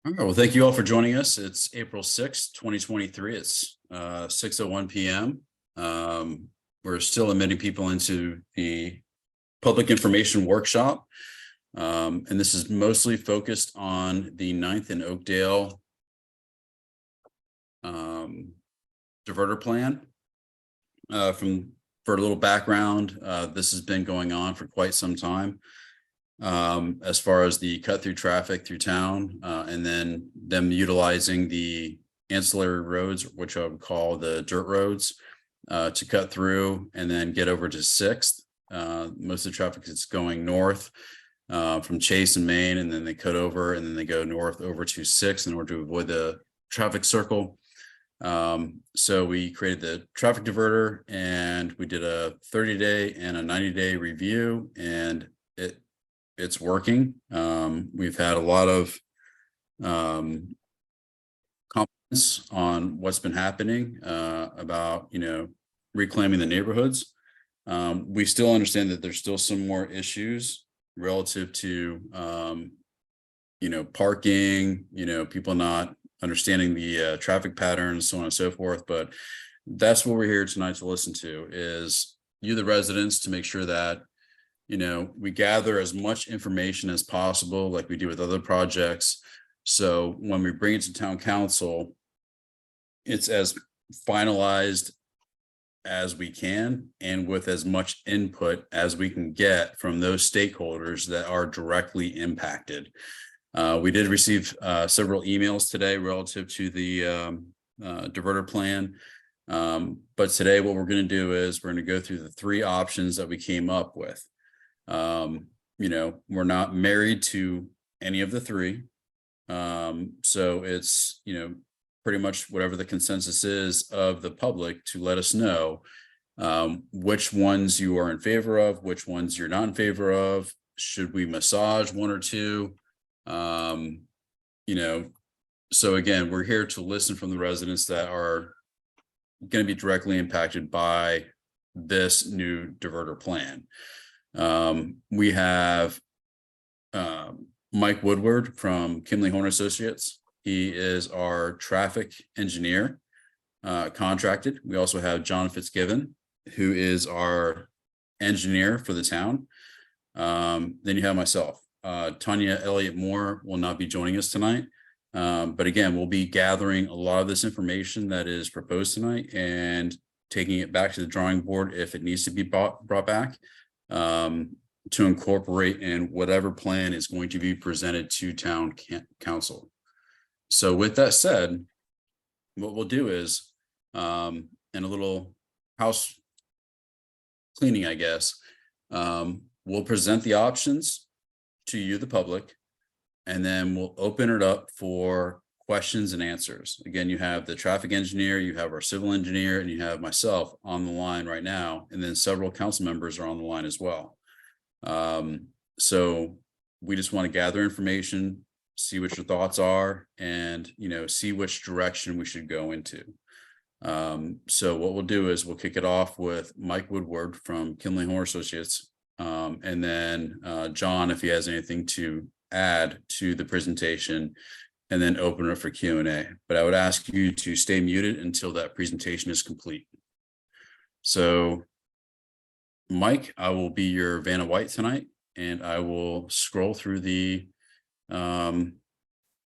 All right, well, thank you all for joining us. It's April 6th, 2023. It's 6:01 p.m. We're still admitting people into the public information workshop. And this is mostly focused on the 9th and Oakdale diverter plan. For a little background, this has been going on for quite some time. As far as the cut through traffic through town, and then them utilizing the ancillary roads, which I would call the dirt roads, to cut through and then get over to 6th. Most of the traffic is going north from Chase and Main, and then they cut over and then they go north over to 6th in order to avoid the traffic circle. So we created the traffic diverter, and we did a 30-day and a 90-day review, and it's working. We've had a lot of confidence on what's been happening about, reclaiming the neighborhoods. We still understand that there's still some more issues relative to, parking, people not understanding the traffic patterns, so on and so forth. But that's what we're here tonight to listen to, is you, the residents, to make sure that we gather as much information as possible, like we do with other projects. So when we bring it to town council, it's as finalized as we can and with as much input as we can get from those stakeholders that are directly impacted. We did receive several emails today relative to the diverter plan. But today what we're going to do is we're going to go through the three options that we came up with. We're not married to any of the three. So it's, pretty much whatever the consensus is of the public to let us know which ones you are in favor of, which ones you're not in favor of. Should we massage one or two? So again, we're here to listen from the residents that are going to be directly impacted by this new diverter plan. We have Mike Woodward from Kimley Horn Associates. He is our traffic engineer, contracted. We also have John Fitzgibbon, who is our engineer for the town. Then you have myself. Tanya Elliott Moore will not be joining us tonight. But again, we'll be gathering a lot of this information that is proposed tonight and taking it back to the drawing board if it needs to be brought back. To incorporate in whatever plan is going to be presented to town council. So with that said, what we'll do is, in a little house cleaning, I guess, we'll present the options to you, the public, and then we'll open it up for questions and answers. Again, you have the traffic engineer, you have our civil engineer, and you have myself on the line right now, and then several council members are on the line as well. So we just want to gather information, see what your thoughts are, and see which direction we should go into. So what we'll do is we'll kick it off with Mike Woodward from Kimley Horn Associates, and then John, if he has anything to add to the presentation, and then open it for Q&A. But I would ask you to stay muted until that presentation is complete. So Mike, I will be your Vanna White tonight, and I will scroll through the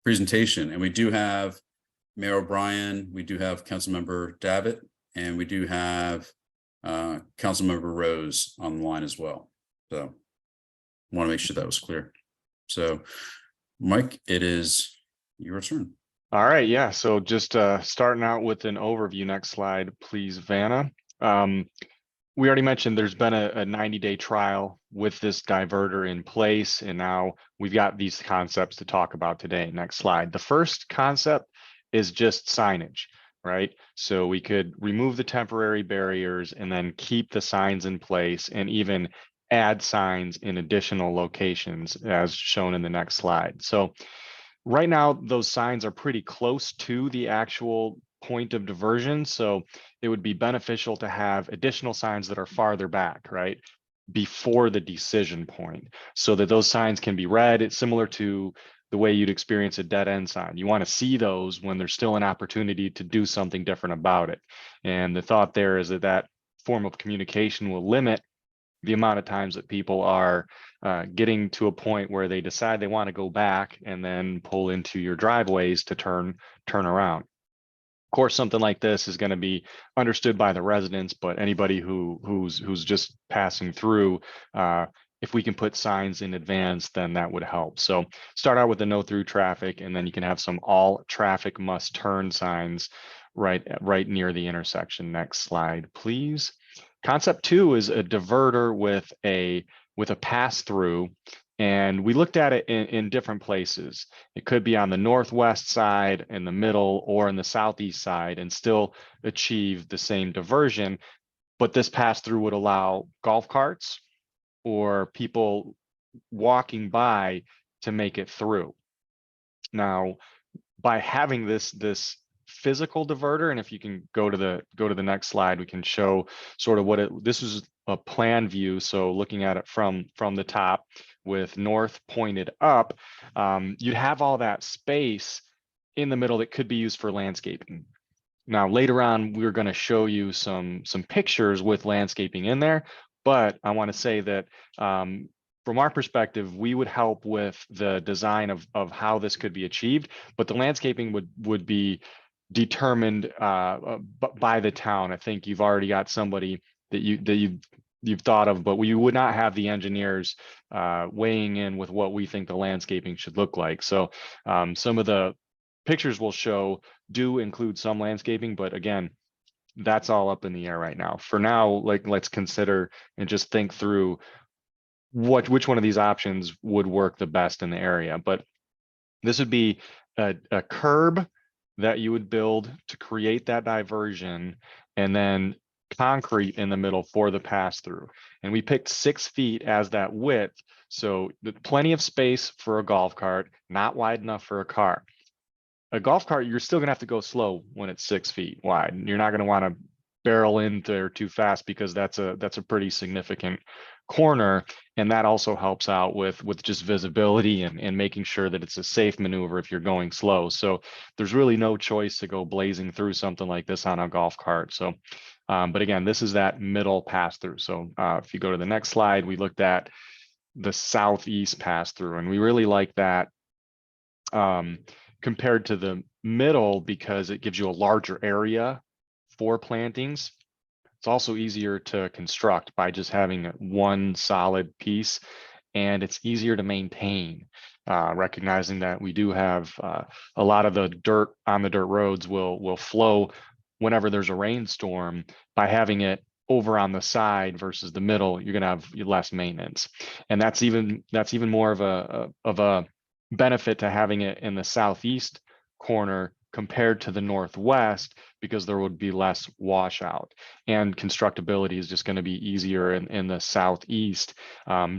presentation. And we do have Mayor O'Brien, we do have Councilmember Davitt, and we do have Councilmember Rose on the line as well. So I want to make sure that was clear. So Mike, it is your turn. All right, yeah. So just starting out with an overview. Next slide, please, Vanna. We already mentioned there's been a 90-day trial with this diverter in place, and now we've got these concepts to talk about today. Next slide. The first concept is just signage, right? So we could remove the temporary barriers and then keep the signs in place and even add signs in additional locations as shown in the next slide. So right now, those signs are pretty close to the actual point of diversion. So it would be beneficial to have additional signs that are farther back, right, before the decision point, so that those signs can be read. It's similar to the way you'd experience a dead end sign. You want to see those when there's still an opportunity to do something different about it. And the thought there is that that form of communication will limit the amount of times that people are getting to a point where they decide they want to go back and then pull into your driveways to turn around. Of course, something like this is going to be understood by the residents, but anybody who's just passing through, if we can put signs in advance, then that would help. So start out with the no through traffic, and then you can have some all traffic must turn signs right near the intersection. Next slide, please. Concept 2 is a diverter with a pass through. And we looked at it in different places. It could be on the northwest side, in the middle, or in the southeast side, and still achieve the same diversion. But this pass through would allow golf carts or people walking by to make it through. Now, by having this physical diverter, and if you can go to the next slide, we can show sort of what this is a plan view. So looking at it from the top with north pointed up, you'd have all that space in the middle that could be used for landscaping. Now, later on, we're going to show you some pictures with landscaping in there, but I want to say that from our perspective, we would help with the design of how this could be achieved, but the landscaping would be determined by the town. I think you've already got somebody that you've thought of, but we would not have the engineers weighing in with what we think the landscaping should look like. So some of the pictures we'll show do include some landscaping, but again, that's all up in the air right now. For now, let's consider and just think through which one of these options would work the best in the area. But this would be a curb that you would build to create that diversion, and then concrete in the middle for the pass through. And we picked 6 feet as that width. So plenty of space for a golf cart, not wide enough for a car. A golf cart, you're still gonna have to go slow when it's 6 feet wide. You're not gonna want to barrel in there too fast, because that's a pretty significant corner, and that also helps out with just visibility and making sure that it's a safe maneuver if you're going slow. So there's really no choice to go blazing through something like this on a golf cart. So but again, this is that middle pass through. So if you go to the next slide, we looked at the southeast pass through, and we really like that compared to the middle, because it gives you a larger area for plantings. It's also easier to construct by just having one solid piece, and it's easier to maintain, recognizing that we do have a lot of the dirt on the dirt roads will flow whenever there's a rainstorm. By having it over on the side versus the middle, you're gonna have less maintenance, and that's even more of a benefit to having it in the southeast corner compared to the northwest, because there would be less washout, and constructability is just going to be easier in the southeast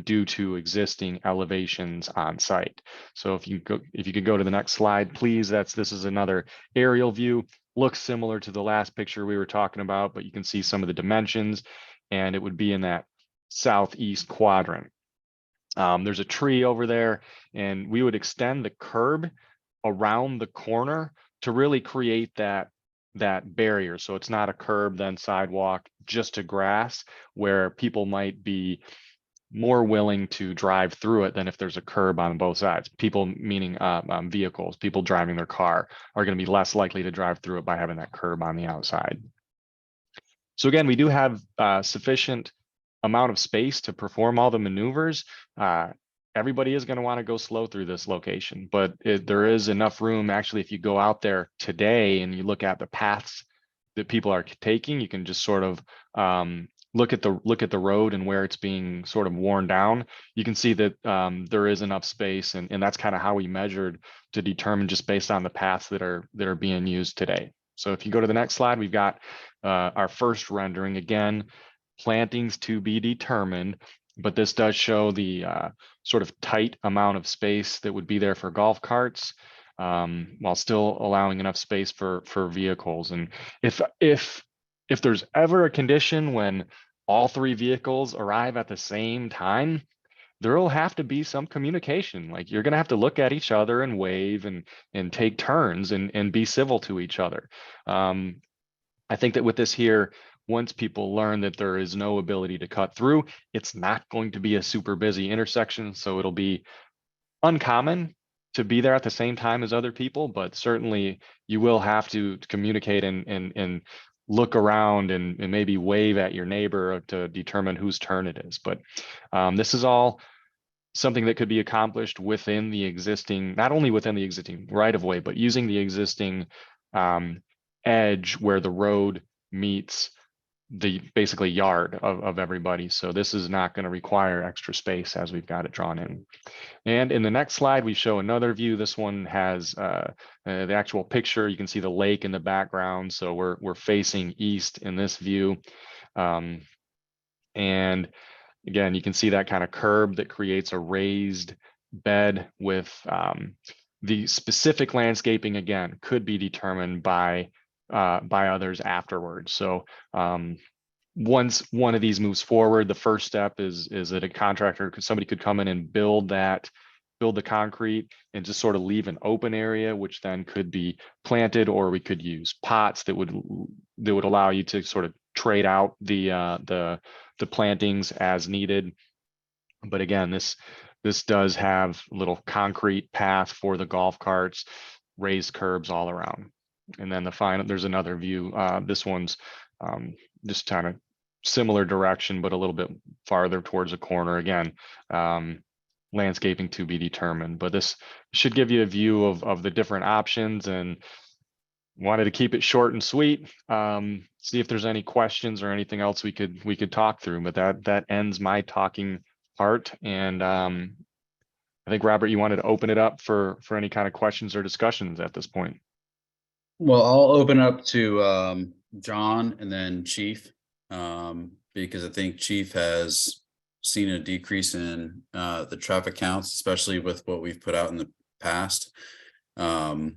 due to existing elevations on site. So if you could go to the next slide, please. This is another aerial view. Looks similar to the last picture we were talking about, but you can see some of the dimensions, and it would be in that southeast quadrant. There's a tree over there, and we would extend the curb around the corner to really create that barrier. So it's not a curb, then sidewalk, just a grass, where people might be more willing to drive through it than if there's a curb on both sides. People, meaning vehicles, people driving their car, are going to be less likely to drive through it by having that curb on the outside. So again, we do have sufficient amount of space to perform all the maneuvers. Everybody is going to want to go slow through this location, but there is enough room. Actually, if you go out there today and you look at the paths that people are taking, you can just sort of look at the road and where it's being sort of worn down. You can see that there is enough space, and that's kind of how we measured to determine, just based on the paths that are being used today. So if you go to the next slide, we've got our first rendering. Again, plantings to be determined, but this does show the sort of tight amount of space that would be there for golf carts, while still allowing enough space for vehicles. And if there's ever a condition when all 3 vehicles arrive at the same time, there'll have to be some communication. Like you're going to have to look at each other and wave and take turns and be civil to each other. I think that with this here, once people learn that there is no ability to cut through, it's not going to be a super busy intersection. So it'll be uncommon to be there at the same time as other people, but certainly you will have to communicate and look around and maybe wave at your neighbor to determine whose turn it is. But this is all something that could be accomplished within the existing, not only within the existing right of way, but using the existing edge where the road meets the basically yard of everybody. So this is not going to require extra space as we've got it drawn in. And in the next slide, we show another view. This one has the actual picture. You can see the lake in the background. So we're facing east in this view. And again, you can see that kind of curb that creates a raised bed with the specific landscaping, again, could be determined by others afterwards. So once one of these moves forward, the first step is that a contractor, somebody could come in and build the concrete and just sort of leave an open area, which then could be planted, or we could use pots that would allow you to sort of trade out the plantings as needed. But again, this does have a little concrete path for the golf carts, raised curbs all around. And then there's another view. This one's just kind of similar direction, but a little bit farther towards a corner. Again, landscaping to be determined, but this should give you a view of the different options, and wanted to keep it short and sweet. See if there's any questions or anything else we could talk through, but that ends my talking part. And I think, Robert, you wanted to open it up for any kind of questions or discussions at this point. Well, I'll open up to John and then Chief, because I think Chief has seen a decrease in the traffic counts, especially with what we've put out in the past. And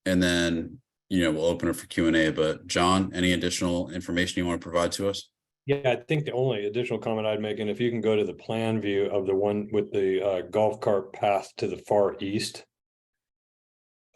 then, we'll open it for Q&A, but John, any additional information you want to provide to us? Yeah, I think the only additional comment I'd make, and if you can go to the plan view of the one with the golf cart path to the far east.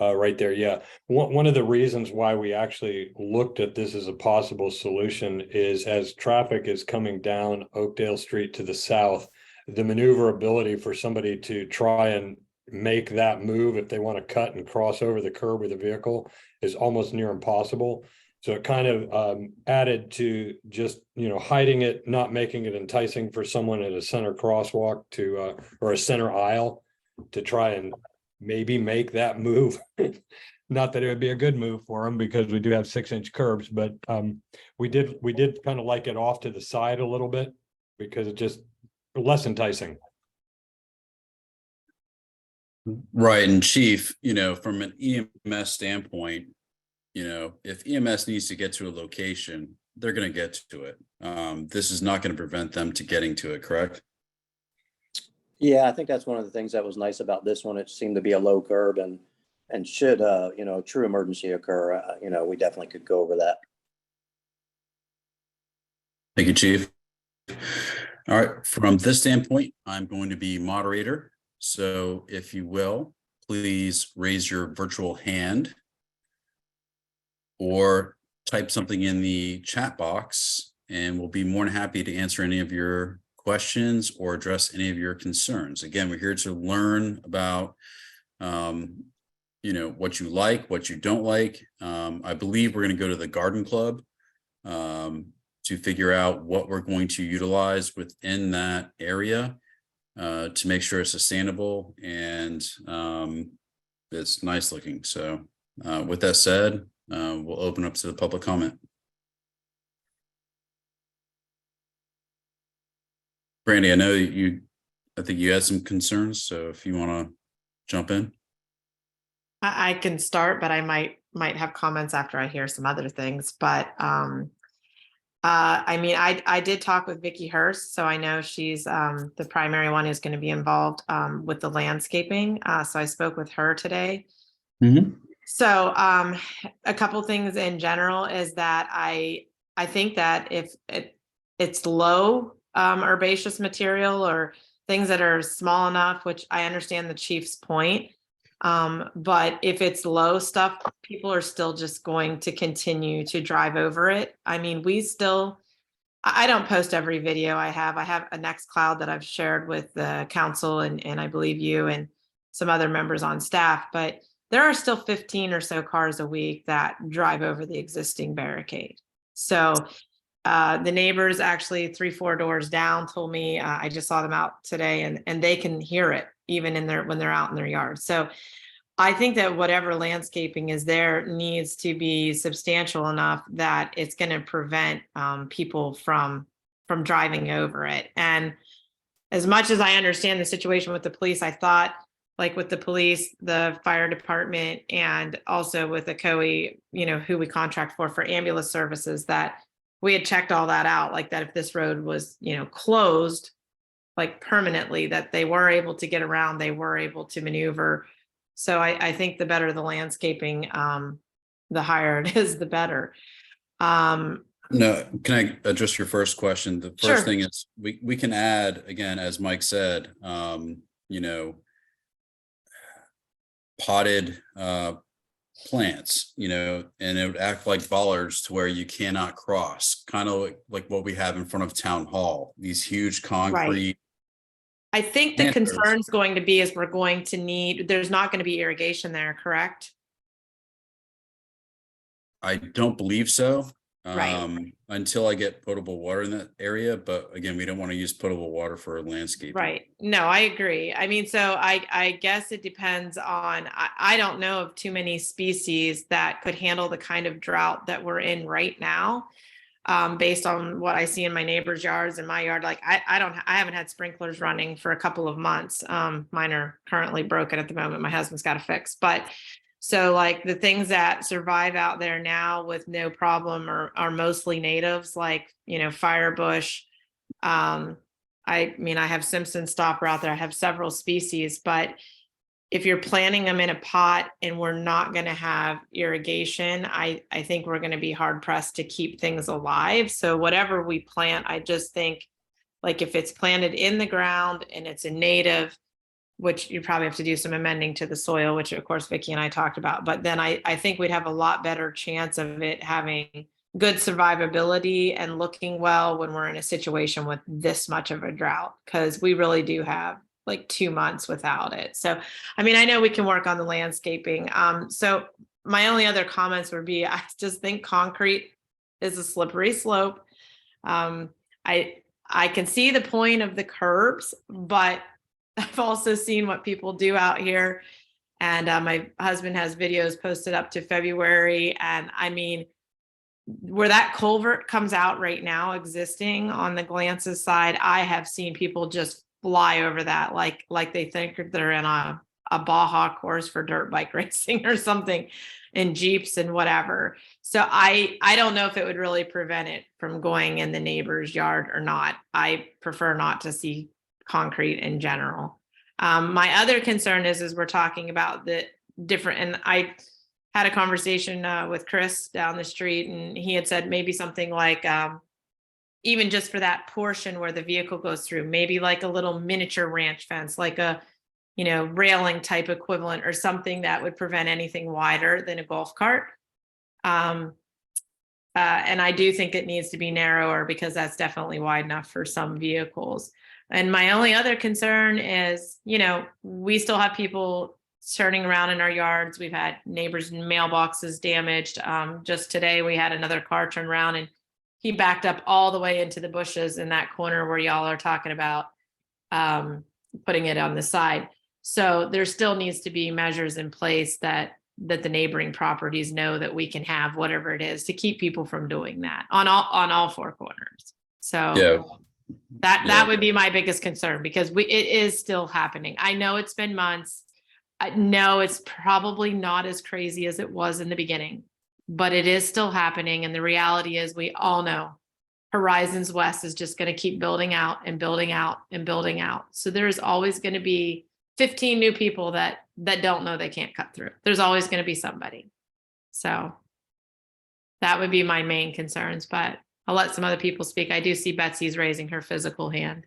Right there, yeah. One of the reasons why we actually looked at this as a possible solution is as traffic is coming down Oakdale Street to the south, the maneuverability for somebody to try and make that move if they want to cut and cross over the curb with a vehicle is almost near impossible. So it kind of added to just, hiding it, not making it enticing for someone at a center crosswalk to, or a center aisle to try and maybe make that move. Not that it would be a good move for them because we do have 6-inch curbs, but we did kind of like it off to the side a little bit because it just less enticing. Right. And Chief, from an EMS standpoint, if EMS needs to get to a location, they're going to get to it. This is not going to prevent them to getting to it, correct? Yeah, I think that's one of the things that was nice about this one. It seemed to be a low curb, and should true emergency occur, we definitely could go over that. Thank you, Chief. All right, from this standpoint, I'm going to be moderator. So if you will, please raise your virtual hand or type something in the chat box, and we'll be more than happy to answer any of your questions or address any of your concerns. Again, we're here to learn about, what you like, what you don't like. I believe we're going to go to the garden club to figure out what we're going to utilize within that area to make sure it's sustainable and it's nice looking. So with that said, we'll open up to the public comment. Brandy, I know I think you had some concerns, so if you want to jump in. I can start, but I might have comments after I hear some other things. But I did talk with Vicki Hurst, so I know she's the primary one who's going to be involved with the landscaping. So I spoke with her today. Mm-hmm. So a couple things in general is that I think that if it's low herbaceous material or things that are small enough, which I understand the chief's point. But if it's low stuff, people are still just going to continue to drive over it. I mean, I don't post every video I have a NextCloud that I've shared with the council and I believe you and some other members on staff, but there are still 15 or so cars a week that drive over the existing barricade. So the neighbors actually 3-4 doors down told me, I just saw them out today and they can hear it even when they're out in their yard. So I think that whatever landscaping is there needs to be substantial enough that it's going to prevent people from driving over it. And as much as I understand the situation with the police, I thought like with the police, the fire department, and also with the COE, who we contract for ambulance services, that we had checked all that out, like that if this road was, closed like permanently, that they were able to get around, they were able to maneuver. So I think the better the landscaping, the higher it is, the better. No, can I address your first question? The first Sure. thing is we can add, again, as Mike said, potted plants, and it would act like bollards to where you cannot cross, kind of like what we have in front of Town Hall, these huge concrete. I think the planters. concern is going to be is we're going to need, there's not going to be irrigation there, correct? I don't believe so. Right. Until I get potable water in that area. But again, we don't want to use potable water for landscaping. Right. No, I agree. I mean, so I guess it depends on, I don't know of too many species that could handle the kind of drought that we're in right now. Based on what I see in my neighbor's yards and my yard, like I haven't had sprinklers running for a couple of months. Mine are currently broken at the moment. My husband's got to fix, but so like the things that survive out there now with no problem are mostly natives, like, firebush. I mean, I have Simpson stopper out there. I have several species, but if you're planting them in a pot and we're not going to have irrigation, I think we're going to be hard pressed to keep things alive. So whatever we plant, I just think like if it's planted in the ground and it's a native, which you probably have to do some amending to the soil, which of course Vicki and I talked about, but then I think we'd have a lot better chance of it having good survivability and looking well when we're in a situation with this much of a drought, because we really do have like 2 months without it. So, I mean, I know we can work on the landscaping. So my only other comments would be, I just think concrete is a slippery slope. I can see the point of the curbs, but I've also seen what people do out here. And my husband has videos posted up to February. And I mean, where that culvert comes out right now, existing on the Glances side, I have seen people just fly over that like they think they're in a Baja course for dirt bike racing or something, in Jeeps and whatever. So I don't know if it would really prevent it from going in the neighbor's yard or not. I prefer not to see concrete in general. My other concern is we're talking about the different, and I had a conversation with Chris down the street, and he had said maybe something like, even just for that portion where the vehicle goes through, maybe like a little miniature ranch fence, like a, railing type equivalent or something that would prevent anything wider than a golf cart. And I do think it needs to be narrower because that's definitely wide enough for some vehicles. And my only other concern is, we still have people turning around in our yards. We've had neighbors' mailboxes damaged. Just today, we had another car turn around and he backed up all the way into the bushes in that corner where y'all are talking about putting it on the side. So there still needs to be measures in place that the neighboring properties know that we can have whatever it is to keep people from doing that on all four corners. So Yeah. that would be my biggest concern, because it is still happening. I know it's been months. I know it's probably not as crazy as it was in the beginning, but it is still happening. And the reality is we all know Horizons West is just going to keep building out and building out and building out. So there's always going to be 15 new people that don't know they can't cut through. There's always going to be somebody. So that would be my main concerns, but I'll let some other people speak. I do see Betsy's raising her physical hand.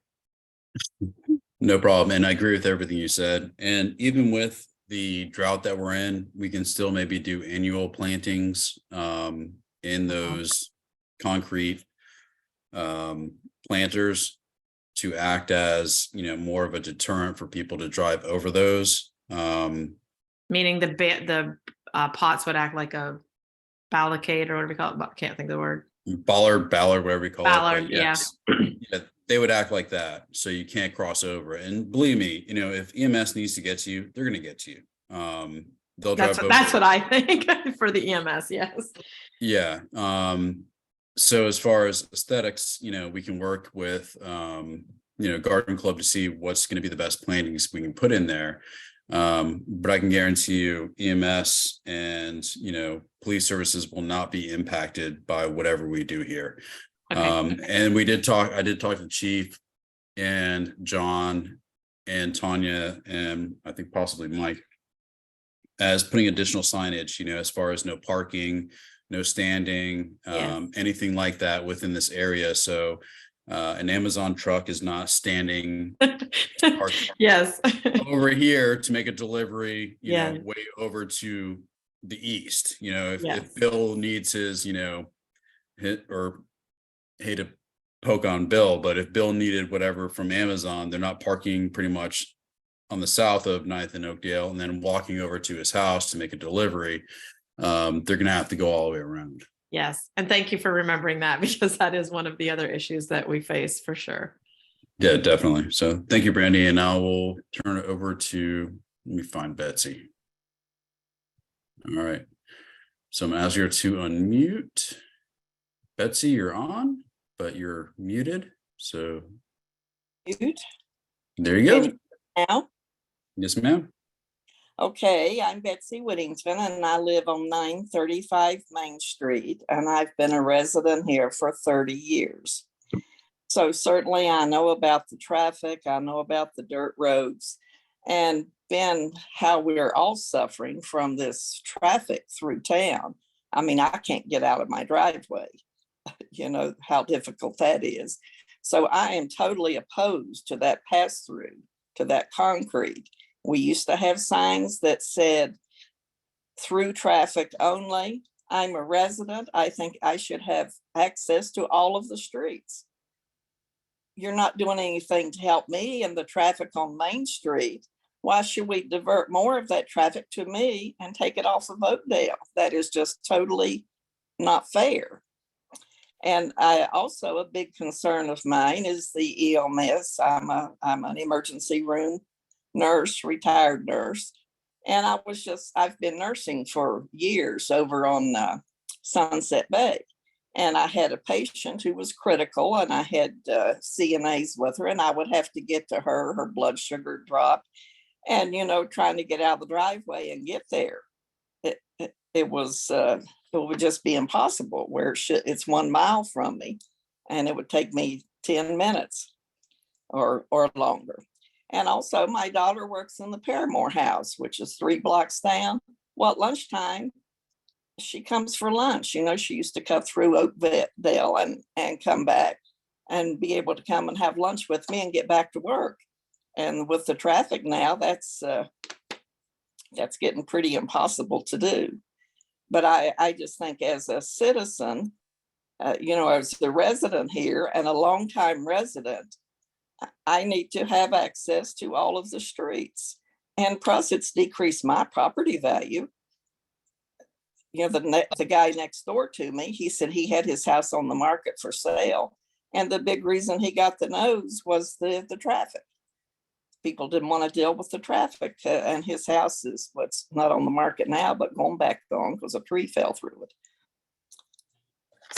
No problem. And I agree with everything you said. And even with the drought that we're in, we can still maybe do annual plantings in those concrete planters to act as, more of a deterrent for people to drive over those. Meaning the pots would act like a barricade or whatever we call it. Can't think of the word. Ballard, whatever we call it. Ballard, But yes, yeah, they would act like that. So you can't cross over. And believe me, if EMS needs to get to you, they're going to get to you. They'll drive over. That's what I think for the EMS. Yes. Yeah. So as far as aesthetics, we can work with, Garden Club to see what's going to be the best plantings we can put in there. But I can guarantee you EMS and, police services will not be impacted by whatever we do here. Okay. And I did talk to the chief and John and Tanya, and I think possibly Mike, as putting additional signage, as far as no parking, no standing, Yes. anything like that within this area. So an Amazon truck is not standing Yes. over here to make a delivery, Yeah. way over to the east. If Yes. Bill needs his, hit or hate to poke on Bill, but if Bill needed whatever from Amazon, they're not parking pretty much on the south of 9th and Oakdale and then walking over to his house to make a delivery. They're going to have to go all the way around. Yes. And thank you for remembering that, because that is one of the other issues that we face for sure. Yeah, definitely. So thank you, Brandy. And now we'll turn it over to, let me find Betsy. All right. So I'm going to ask her to unmute. Betsy, you're on, but you're muted. So Mute. there you go. Now, Yes, ma'am. okay, I'm Betsy Whittington and I live on 935 Main Street, and I've been a resident here for 30 years. So certainly I know about the traffic, I know about the dirt roads, and then how we're all suffering from this traffic through town. I mean, I can't get out of my driveway. You know how difficult that is. So I am totally opposed to that pass through, to that concrete. We used to have signs that said through traffic only. I'm a resident. I think I should have access to all of the streets. You're not doing anything to help me and the traffic on Main Street. Why should we divert more of that traffic to me and take it off of Oakdale? That is just totally not fair. And I also, a big concern of mine is the EMS. I'm an emergency room nurse, retired nurse. And I've been nursing for years over on Sunset Bay. And I had a patient who was critical, and I had CNAs with her, and I would have to get to her. Her blood sugar dropped, and, trying to get out of the driveway and get there. It would just be impossible, where it's 1 mile from me, and it would take me 10 minutes or longer. And also my daughter works in the Paramore house, which is 3 blocks down. Well, at lunchtime, she comes for lunch. She used to cut through Oakdale and come back and be able to come and have lunch with me and get back to work. And with the traffic now, that's getting pretty impossible to do. But I just think as a citizen, as the resident here and a longtime resident, I need to have access to all of the streets. And plus, it's decreased my property value. The guy next door to me, he said he had his house on the market for sale. And the big reason he got the nose was the traffic. People didn't want to deal with the traffic, and his house is what's not on the market now, but going back on because a tree fell through it.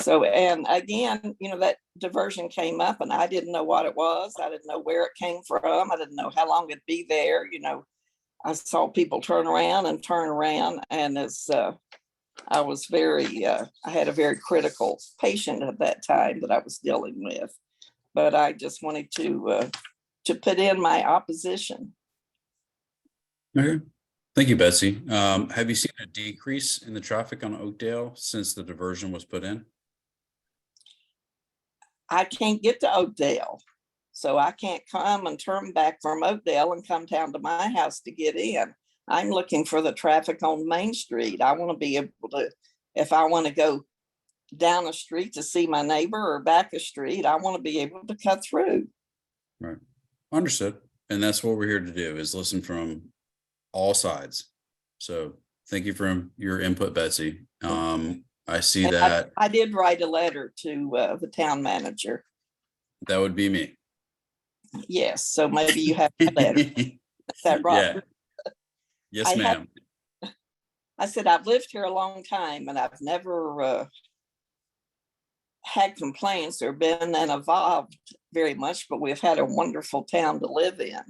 So, and again, that diversion came up and I didn't know what it was. I didn't know where it came from. I didn't know how long it'd be there. I saw people turn around. And as I was I had a very critical patient at that time that I was dealing with, but I just wanted to put in my opposition. Okay. Thank you, Betsy. Have you seen a decrease in the traffic on Oakdale since the diversion was put in? I can't get to Oakdale. So I can't come and turn back from Oakdale and come down to my house to get in. I'm looking for the traffic on Main Street. I want to be able to, if I want to go down a street to see my neighbor or back a street, I want to be able to cut through. Right. Understood. And that's what we're here to do, is listen from all sides. So thank you for your input, Betsy. I see And that. I did write a letter to the town manager. That would be me. Yes, so maybe you have a letter. Is that right? Yeah. Yes, I have- ma'am. I said, I've lived here a long time and I've never had complaints or been involved very much, but we've had a wonderful town to live in.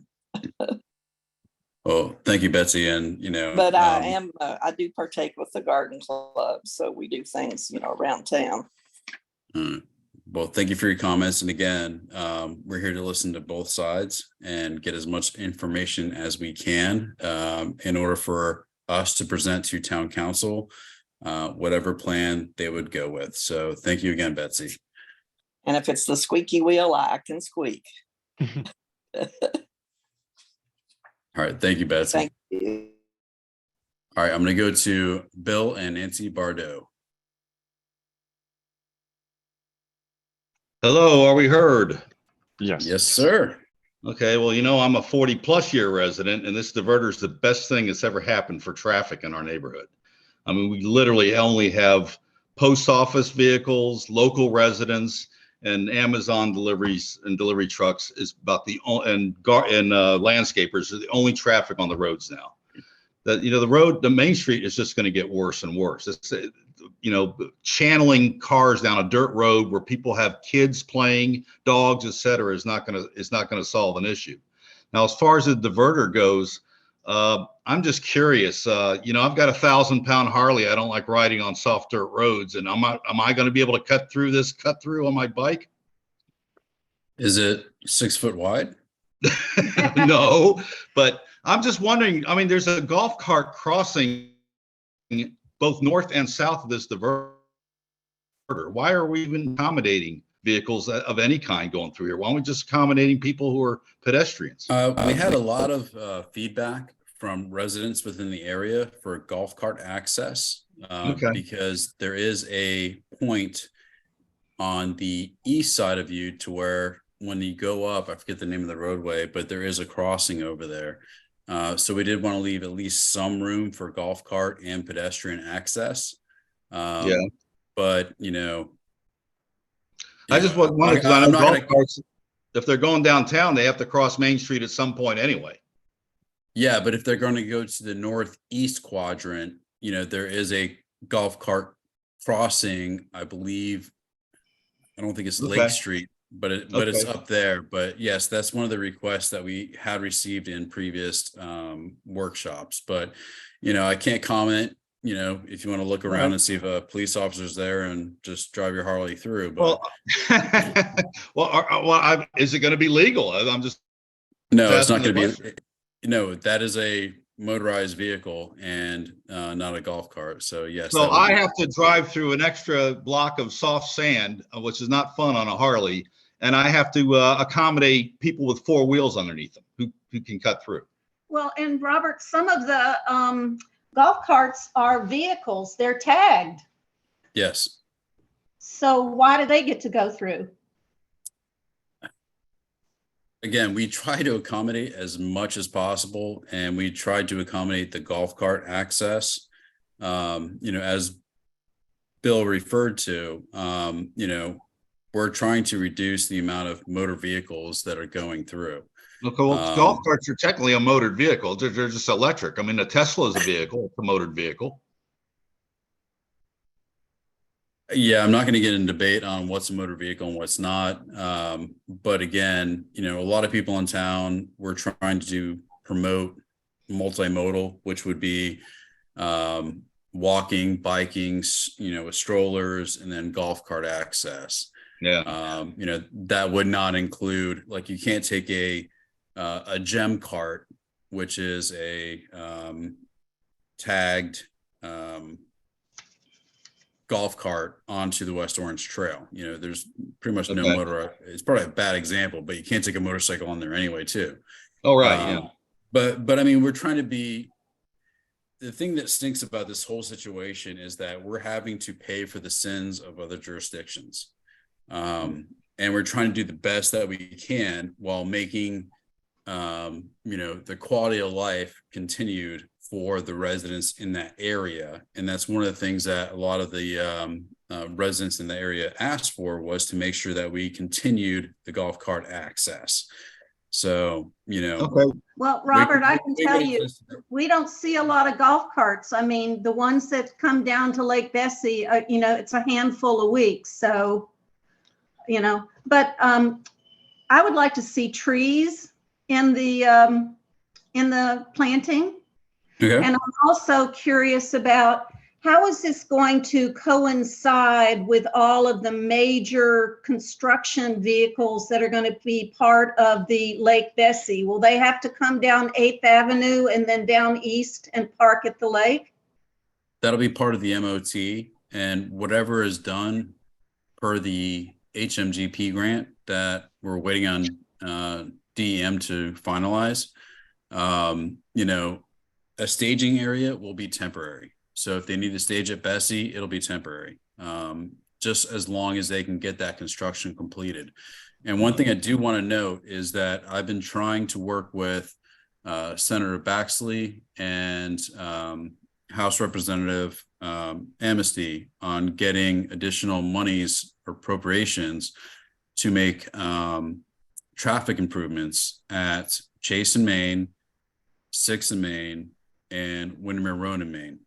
Oh, thank you, Betsy. And, But I do partake with the garden club. So we do things, around town. Well, thank you for your comments. And again, we're here to listen to both sides and get as much information as we can in order for us to present to town council whatever plan they would go with. So thank you again, Betsy. And if it's the squeaky wheel, I can squeak. All right. Thank you, Betsy. Thank you. All right. I'm going to go to Bill and Nancy Bardot. Hello, are we heard? Yes. Yes, sir. Okay, well, I'm a 40+ year resident, and this diverter is the best thing that's ever happened for traffic in our neighborhood. I mean, we literally only have post office vehicles, local residents, and Amazon deliveries and delivery trucks is about and landscapers are the only traffic on the roads now. That the Main Street is just going to get worse and worse. It's channeling cars down a dirt road where people have kids playing, dogs, etc., is not going to solve an issue. Now, as far as the diverter goes, I'm just curious. I've got a 1,000-pound Harley. I don't like riding on soft dirt roads, and am I going to be able to cut through on my bike? Is it 6 foot wide? No, but I'm just wondering. I mean, there's a golf cart crossing both north and south of this diverter. Why are we even accommodating vehicles of any kind going through here? Why aren't we just accommodating people who are pedestrians? We had a lot of feedback from residents within the area for golf cart access because there is a point on the east side of you to where when you go up, I forget the name of the roadway, but there is a crossing over there. So we did want to leave at least some room for golf cart and pedestrian access. But I just wonder because I know golf carts, if they're going downtown, they have to cross Main Street at some point anyway. Yeah, but if they're going to go to the northeast quadrant, there is a golf cart crossing, I believe. I don't think it's Lake Street, but it's up there. But yes, that's one of the requests that we had received in previous workshops. But I can't comment. If you want to look around and see if a police officer's there and just drive your Harley through. But is it going to be legal? I'm just no, it's not going to be. No, that is a motorized vehicle and not a golf cart. So yes. So I have to drive through an extra block of soft sand, which is not fun on a Harley, and I have to accommodate people with four wheels underneath them who can cut through. Well, and Robert, some of the golf carts are vehicles. They're tagged. Yes. So why do they get to go through? Again, we try to accommodate as much as possible, and we tried to accommodate the golf cart access. As Bill referred to, we're trying to reduce the amount of motor vehicles that are going through. Okay, well, golf carts are technically a motored vehicle. They're just electric. I mean, a Tesla is a vehicle, it's a motored vehicle. Yeah, I'm not going to get in debate on what's a motor vehicle and what's not. But again, a lot of people in town, we're trying to promote multimodal, which would be walking, biking, with strollers, and then golf cart access. Yeah. That would not include, like, you can't take a gem cart, which is a tagged golf cart onto the West Orange Trail. You know, there's pretty much no Okay. motor. It's probably a bad example, but you can't take a motorcycle on there anyway, too. Oh, right, yeah. But I mean, we're trying to be. The thing that stinks about this whole situation is that we're having to pay for the sins of other jurisdictions. And we're trying to do the best that we can while making, you know, the quality of life continued for the residents in that area. And that's one of the things that a lot of the residents in the area asked for, was to make sure that we continued the golf cart access. So, you know. Okay. Well, Robert, I can tell you, just- we don't see a lot of golf carts. I mean, the ones that come down to Lake Bessie, you know, it's a handful a week. So, you know, but I would like to see trees in the planting. Okay. And I'm also curious about, how is this going to coincide with all of the major construction vehicles that are going to be part of the Lake Bessie? Will they have to come down 8th Avenue and then down east and park at the lake? That'll be part of the MOT, and whatever is done per the HMGP grant that we're waiting on DEM to finalize. You know, a staging area will be temporary. So if they need to stage at Bessie, it'll be temporary, just as long as they can get that construction completed. And one thing I do want to note is that I've been trying to work with Senator Baxley and House Representative Amnesty on getting additional monies or appropriations to make traffic improvements at Chase and Main, 6th and Main, and Windermere Road and Main.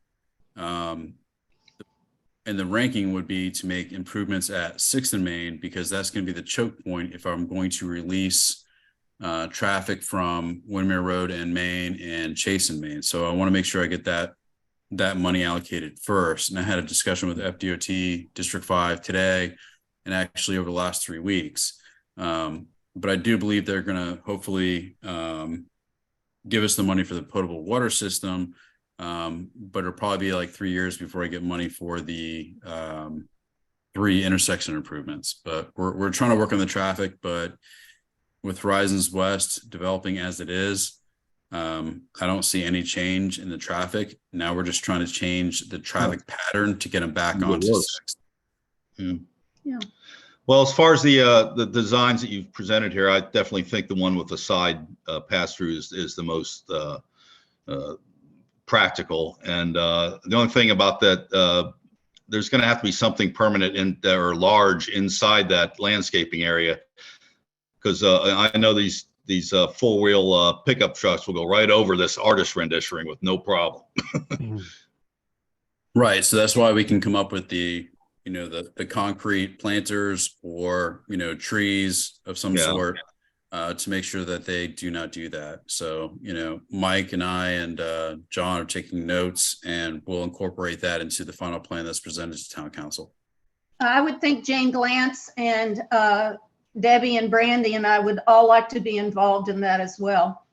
And the ranking would be to make improvements at 6th and Main, because that's going to be the choke point if I'm going to release traffic from Windermere Road and Main and Chase and Main. So I want to make sure I get that money allocated first. And I had a discussion with FDOT District 5 today, and actually over the last 3 weeks. But I do believe they're going to hopefully give us the money for the potable water system. But it'll probably be like 3 years before I get money for the 3 intersection improvements. But we're trying to work on the traffic, but with Horizons West developing as it is, I don't see any change in the traffic. Now we're just trying to change the traffic pattern to get them back onto 6th. Yeah. Well, as far as the designs that you've presented here, I definitely think the one with the side pass through is the most practical. And the only thing about that, there's going to have to be something permanent or large inside that landscaping area, because I know these 4-wheel pickup trucks will go right over this artist renditioning with no problem. Right. So that's why we can come up with the concrete planters or, trees of some sort to make sure that they do not do that. So, Mike and I and John are taking notes, and we'll incorporate that into the final plan that's presented to Town Council. I would think Jane Glantz and Debbie and Brandy and I would all like to be involved in that as well.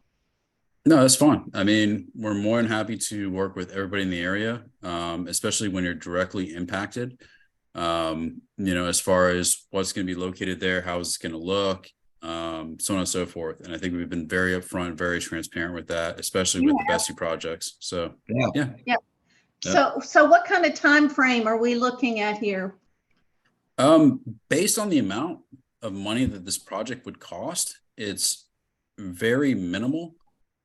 No, that's fine. I mean, we're more than happy to work with everybody in the area, especially when you're directly impacted. As far as what's going to be located there, how is it going to look, so on and so forth. And I think we've been very upfront, very transparent with that, especially with the Bessie projects. So, yeah. So what kind of time frame are we looking at here? Based on the amount of money that this project would cost, it's very minimal.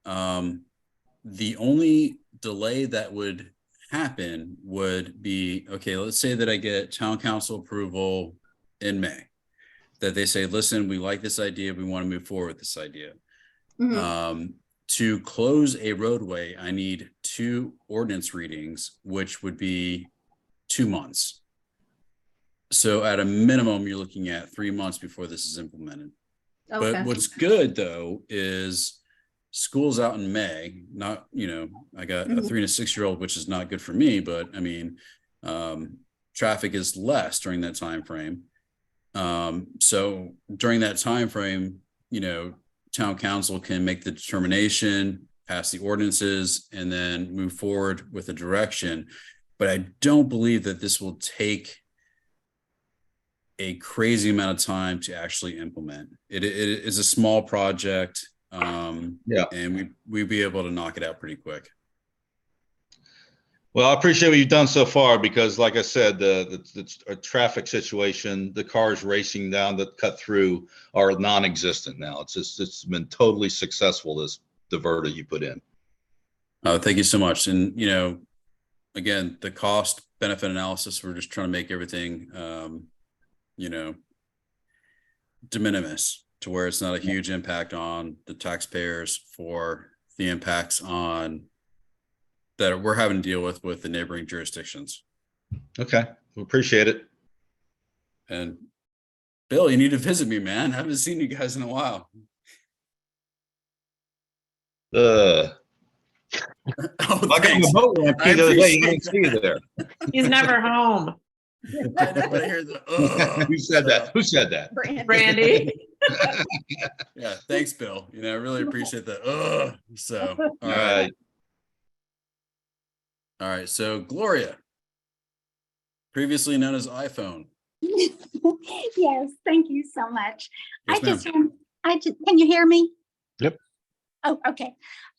The only delay that would happen would be, okay, let's say that I get Town Council approval in May, that they say, listen, we like this idea, we want to move forward with this idea. Mm-hmm. To close a roadway, I need 2 ordinance readings, which would be 2 months. So at a minimum, you're looking at 3 months before this is implemented. Okay. But what's good though is school's out in May. Not, I got a 3 and a 6-year-old, which is not good for me, but I mean, traffic is less during that time frame. So during that time frame, Town Council can make the determination, pass the ordinances, and then move forward with a direction. but I don't believe that this will take a crazy amount of time to actually implement. It is a small project, Yeah. and we'd be able to knock it out pretty quick. Well, I appreciate what you've done so far because, like I said, the traffic situation, the cars racing down that cut through are non-existent now. It's been totally successful, this diverter you put in. Thank you so much. And, you know, again, the cost benefit analysis, we're just trying to make everything, you know, de minimis to where it's not a huge impact on the taxpayers for the impacts on that we're having to deal with the neighboring jurisdictions. Okay, we appreciate it. And Bill, you need to visit me, man. I haven't seen you guys in a while. Oh, I got thanks. my boat ramp I the other day. I appreciate didn't see you there. He's never home. I know, but I hear the Who said that? Who said that? Brandy. Yeah, thanks, Bill. You know, I really appreciate that. So, all All right. right. All right. So, Gloria, previously known as iPhone. Yes, thank you so much. Yes, Can you hear me? Yep. Oh, okay.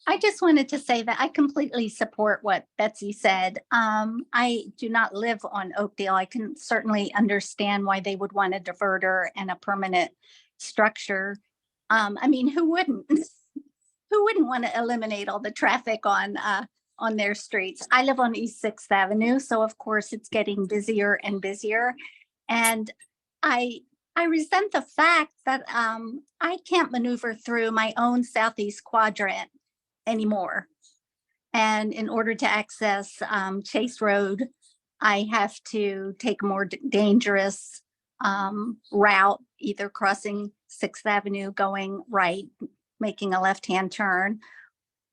I just wanted to say that I completely support what Betsy said. I do not live on Oakdale. I can certainly understand why they would want a diverter and a permanent structure. I mean, who wouldn't? Who wouldn't want to eliminate all the traffic on their streets? I live on East 6th Avenue, so of course it's getting busier and busier. And I resent the fact that I can't maneuver through my own southeast quadrant anymore. And in order to access Chase Road, I have to take a more dangerous route, either crossing 6th Avenue, going right, making a left-hand turn,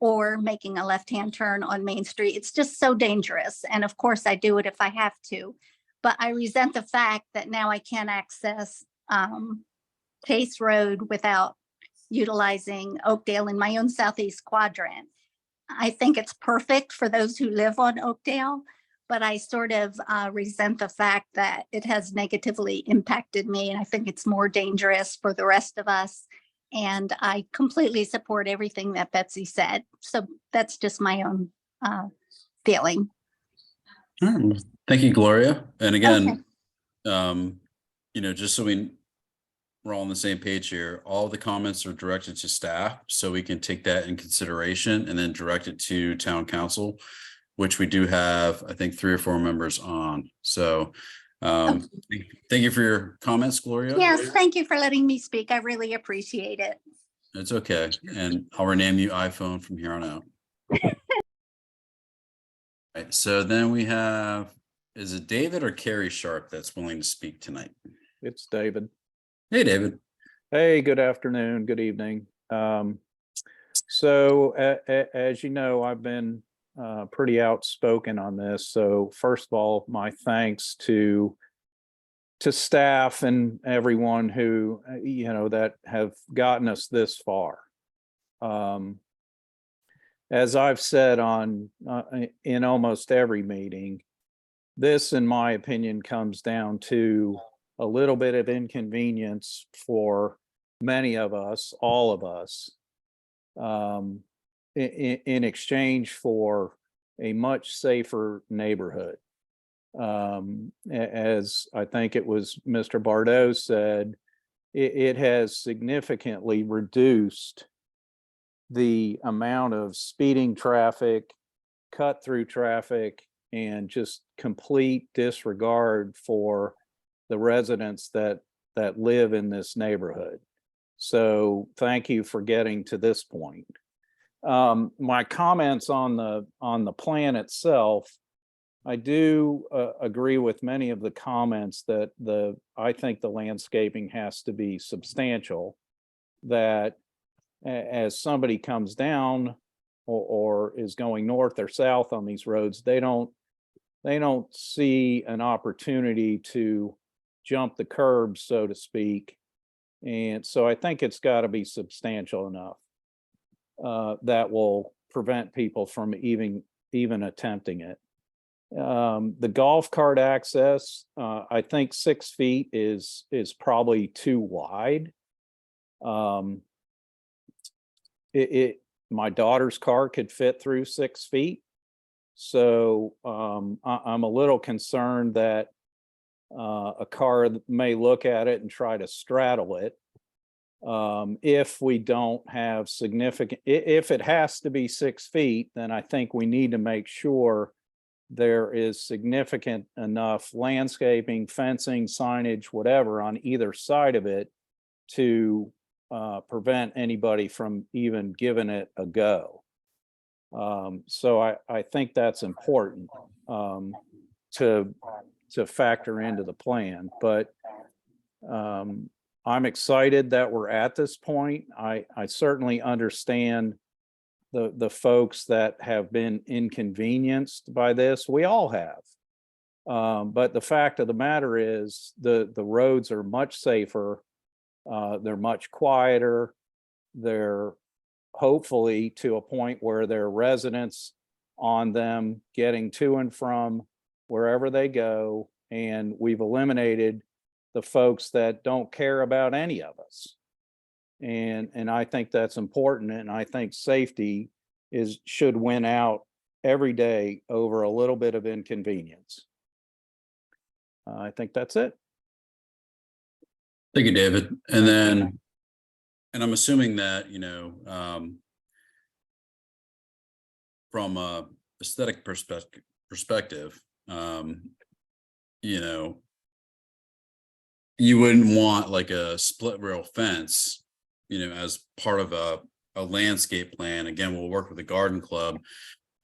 or making a left-hand turn on Main Street. It's just so dangerous. And of course I do it if I have to, but I resent the fact that now I can't access Chase Road without utilizing Oakdale in my own southeast quadrant. I think it's perfect for those who live on Oakdale, but I sort of resent the fact that it has negatively impacted me. And I think it's more dangerous for the rest of us. And I completely support everything that Betsy said. So that's just my own feeling. Thank you, Gloria. And again, you know, just so we're all on the same page here, all the comments are directed to staff, so we can take that in consideration and then direct it to town council, which we do have, I think, 3 or 4 members on. So thank you for your comments, Gloria. Yes, thank you for letting me speak. I really appreciate it. It's okay. And I'll rename you iPhone from here on out. Right, so then we have, is it David or Carrie Sharp that's willing to speak tonight? It's David. Hey, David. Hey, good afternoon, good evening. So as you know, I've been pretty outspoken on this. So first of all, my thanks to staff and everyone who, you know, that have gotten us this far. As I've said in almost every meeting, this, in my opinion, comes down to a little bit of inconvenience for many of us, all of us, in exchange for a much safer neighborhood. As I think it was Mr. Bardot said, it has significantly reduced the amount of speeding traffic, cut through traffic, and just complete disregard for the residents that live in this neighborhood. So thank you for getting to this point. My comments on the plan itself, I do agree with many of the comments that I think the landscaping has to be substantial, that as somebody comes down or is going north or south on these roads, they don't see an opportunity to jump the curb, so to speak. And so I think it's got to be substantial enough that will prevent people from even attempting it. The golf cart access, I think 6 feet is probably too wide. My daughter's car could fit through 6 feet. So I'm a little concerned that a car may look at it and try to straddle it. If we don't have if it has to be 6 feet, then I think we need to make sure there is significant enough landscaping, fencing, signage, whatever on either side of it to prevent anybody from even giving it a go. So I think that's important to factor into the plan, but I'm excited that we're at this point. I certainly understand the folks that have been inconvenienced by this. We all have. But the fact of the matter is the roads are much safer. They're much quieter. They're hopefully to a point where there are residents on them getting to and from wherever they go. And we've eliminated the folks that don't care about any of us. And I think that's important. And I think safety should win out every day over a little bit of inconvenience. I think that's it. Thank you, David. And then, and I'm assuming that, from a aesthetic perspective, you wouldn't want like a split rail fence, as part of a landscape plan. Again, we'll work with the garden club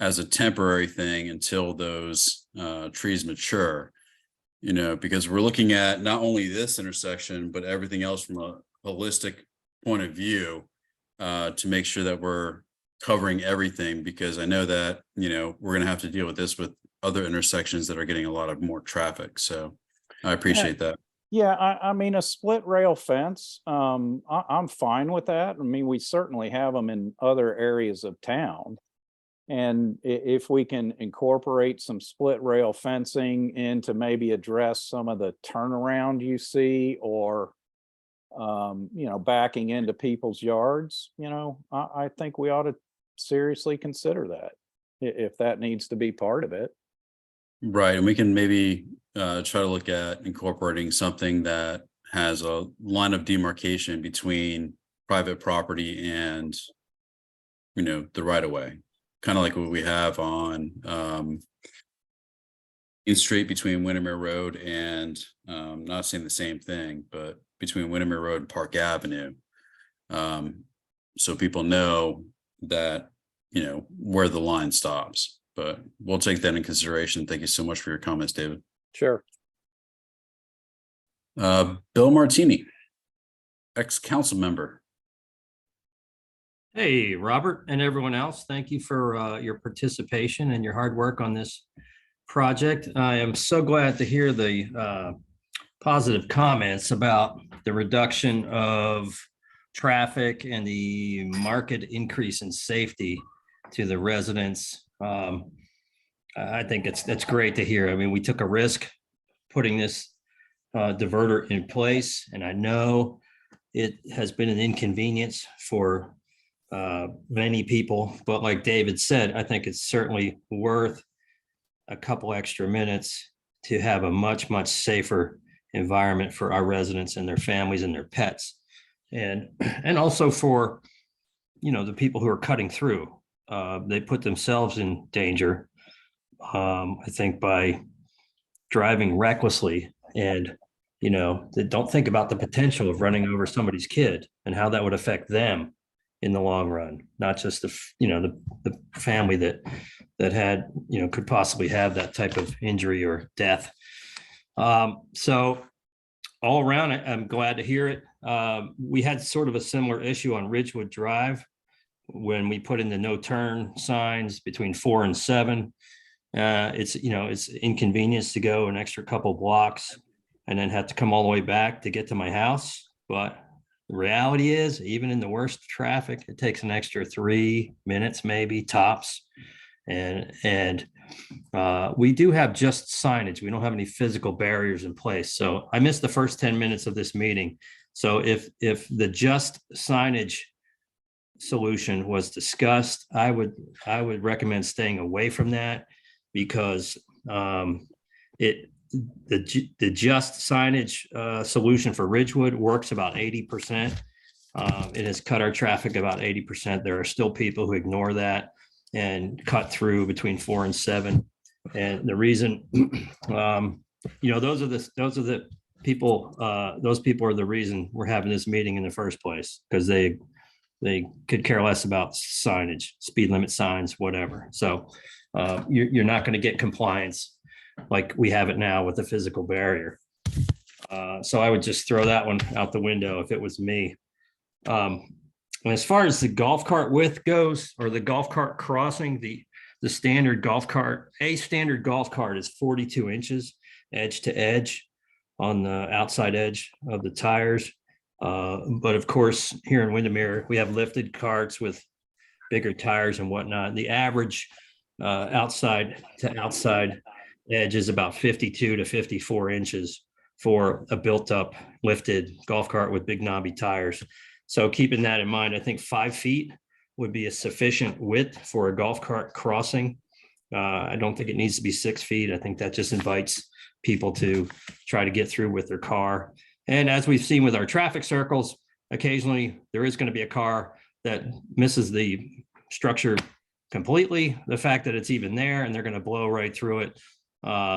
as a temporary thing until those trees mature, because we're looking at not only this intersection, but everything else from a holistic point of view to make sure that we're covering everything, because I know that, we're going to have to deal with this with other intersections that are getting a lot of more traffic. So I appreciate that. Yeah, I mean, a split rail fence, I'm fine with that. I mean, we certainly have them in other areas of town. And if we can incorporate some split rail fencing in to maybe address some of the turnaround you see, or, backing into people's yards, I think we ought to seriously consider that if that needs to be part of it. Right. And we can maybe try to look at incorporating something that has a line of demarcation between private property and, the right of way, kind of like what we have on Main Street between Windermere Road and not saying the same thing, but between Windermere Road and Park Avenue. So people know that, where the line stops. But we'll take that in consideration. Thank you so much for your comments, David. Sure. Bill Martini, ex-council member. Hey, Robert and everyone else, thank you for your participation and your hard work on this project. I am so glad to hear the positive comments about the reduction of traffic and the marked increase in safety to the residents. I think that's great to hear. I mean, we took a risk putting this diverter in place, and I know it has been an inconvenience for many people, but like David said, I think it's certainly worth a couple extra minutes to have a much, much safer environment for our residents and their families and their pets. And also for, the people who are cutting through. They put themselves in danger, I think, by driving recklessly, and they don't think about the potential of running over somebody's kid and how that would affect them in the long run, not just the family that had could possibly have that type of injury or death. So all around, I'm glad to hear it. We had sort of a similar issue on Ridgewood Drive when we put in the no turn signs between 4 and 7. It's inconvenience to go an extra couple blocks and then have to come all the way back to get to my house. But the reality is, even in the worst traffic, it takes an extra 3 minutes, maybe tops. And We do have just signage. We don't have any physical barriers in place. So I missed the first 10 minutes of this meeting. So if the just signage solution was discussed, I would recommend staying away from that, because the just signage solution for Ridgewood works about 80%. It has cut our traffic about 80%. There are still people who ignore that and cut through between 4 and 7. And the reason, those are the people. Those people are the reason we're having this meeting in the first place, because they could care less about signage, speed limit signs, whatever. So you're not going to get compliance like we have it now with the physical barrier. So I would just throw that one out the window if it was me. And as far as the golf cart width goes, or the golf cart crossing, the standard golf cart, a standard golf cart is 42 inches edge to edge on the outside edge of the tires. But of course, here in Windermere, we have lifted carts with bigger tires and whatnot. The average outside to outside edge is about 52 to 54 inches for a built-up lifted golf cart with big knobby tires. So keeping that in mind, I think 5 feet would be a sufficient width for a golf cart crossing. I don't think it needs to be 6 feet. I think that just invites people to try to get through with their car. And as we've seen with our traffic circles, occasionally there is going to be a car that misses the structure completely, the fact that it's even there, and they're going to blow right through it.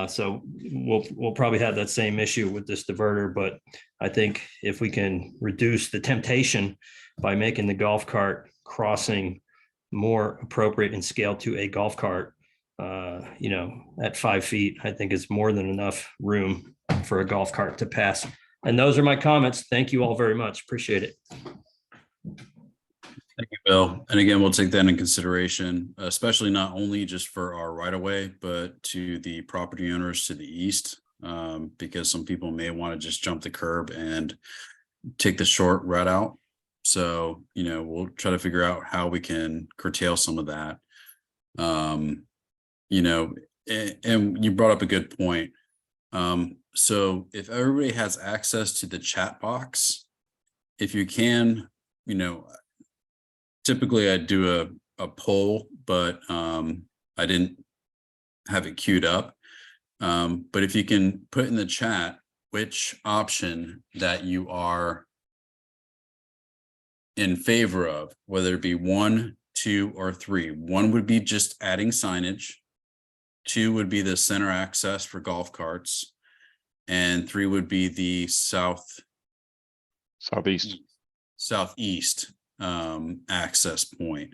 So we'll probably have that same issue with this diverter, but I think if we can reduce the temptation by making the golf cart crossing more appropriate in scale to a golf cart, at 5 feet, I think is more than enough room for a golf cart to pass. And those are my comments. Thank you all very much. Appreciate it. Thank you, Bill. And again, we'll take that in consideration, especially not only just for our right of way, but to the property owners to the east, because some people may want to just jump the curb and take the short route out. So, we'll try to figure out how we can curtail some of that. And you brought up a good point. So if everybody has access to the chat box, if you can, typically I do a poll, but I didn't have it queued up. But if you can put in the chat which option that you are in favor of, whether it be 1, 2, or 3. 1 would be just adding signage. 2 would be the center access for golf carts. And 3 would be the southeast access point.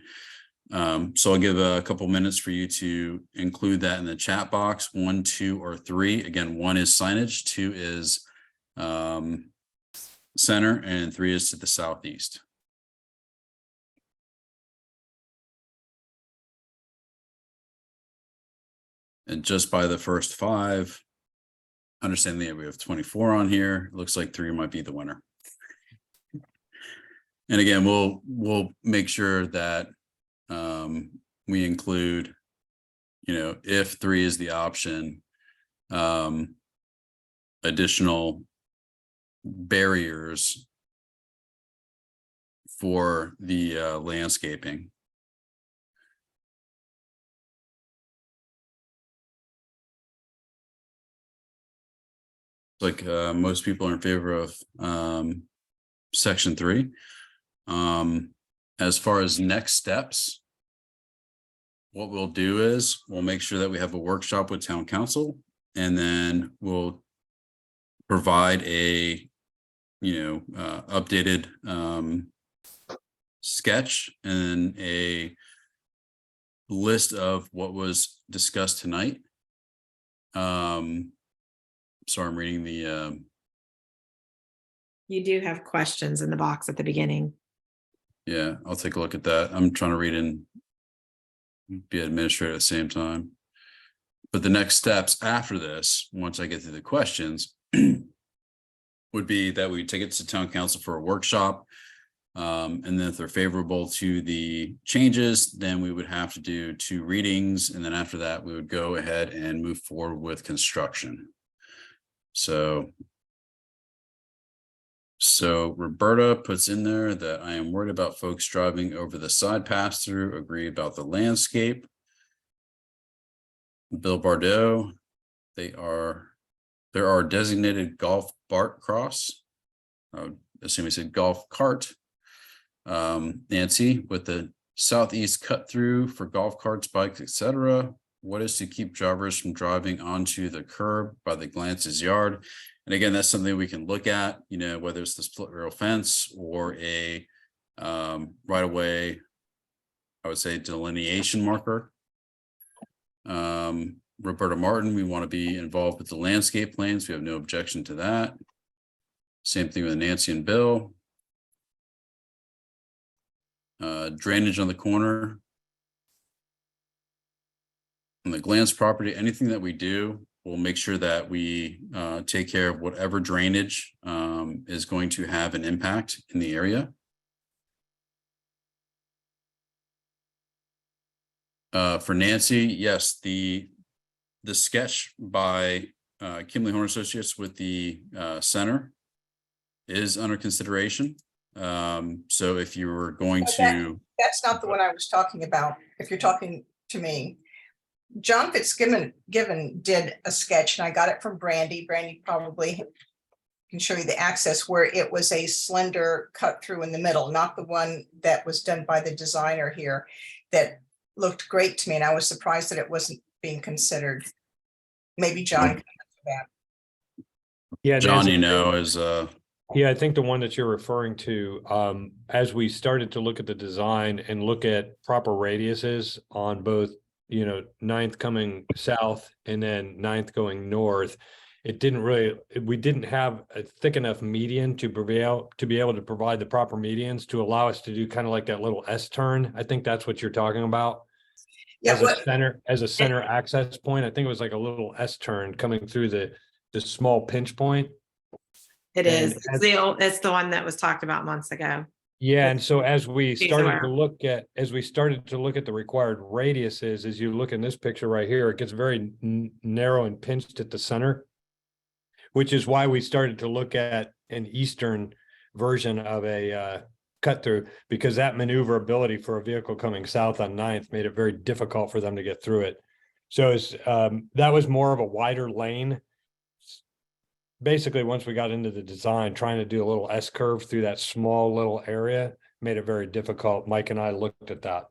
So I'll give a couple minutes for you to include that in the chat box. 1, 2, or 3. Again, 1 is signage, 2 is center, and 3 is to the southeast. And just by the first 5, understanding that we have 24 on here, it looks like 3 might be the winner. And again, we'll make sure that we include, if 3 is the option, additional barriers for the landscaping. Like most people are in favor of section 3. As far as next steps, what we'll do is we'll make sure that we have a workshop with town council, and then we'll provide a updated sketch and a list of what was discussed tonight. Sorry, I'm reading the You do have questions in the box at the beginning. yeah, I'll take a look at that. I'm trying to read and be administrator at the same time. But the next steps after this, once I get through the questions, would be that we take it to town council for a workshop. And then if they're favorable to the changes, then we would have to do 2 readings. And then after that, we would go ahead and move forward with construction. So Roberta puts in there that I am worried about folks driving over the side pass through, agree about the landscape. Bill Bardot, there are designated golf cart cross. I would assume he said golf cart. Nancy, with the southeast cut through for golf carts, bikes, etc. What is to keep drivers from driving onto the curb by the Glance's yard? And again, that's something we can look at, you know, whether it's the split rail fence or a right away, I would say delineation marker. Roberta Martin, we want to be involved with the landscape plans. We have no objection to that. Same thing with Nancy and Bill. Drainage on the corner. On the Glance property, anything that we do, we'll make sure that we take care of whatever drainage is going to have an impact in the area. For Nancy, yes, the sketch by Kimley Horn Associates with the center is under consideration. So if you were going to, That's not the one I was talking about. If you're talking to me, John Fitzgibbon did a sketch, and I got it from Brandy. Brandy probably can show you the access, where it was a slender cut through in the middle, not the one that was done by the designer here. That looked great to me, and I was surprised that it wasn't being considered. Maybe John can answer that. Yeah, John, Nancy, you know, is yeah, I think the one that you're referring to, as we started to look at the design and look at proper radiuses on both, you know, 9th coming south and then 9th going north, it didn't really, we didn't have a thick enough median to be able to provide the proper medians to allow us to do kind of like that little S turn. I think that's what you're talking about. Yeah, As a center access point. I think it was like a little S turn coming through the small pinch point. It And is. It's the one that was talked about months ago. Yeah, and so as we She's started aware. to look at the required radiuses, as you look in this picture right here, it gets very narrow and pinched at the center, which is why we started to look at an eastern version of a cut through, because that maneuverability for a vehicle coming south on 9th made it very difficult for them to get through it. So it's, that was more of a wider lane. Basically, once we got into the design, trying to do a little S curve through that small little area made it very difficult. Mike and I looked at that.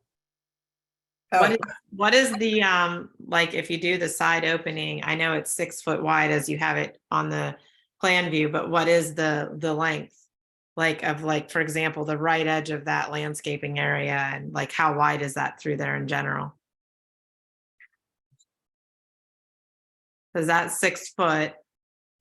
What is the like if you do the side opening? I know it's 6 foot wide as you have it on the plan view, but what is the length? Like of like, for example, the right edge of that landscaping area, and like how wide is that through there in general? Because that's 6 foot,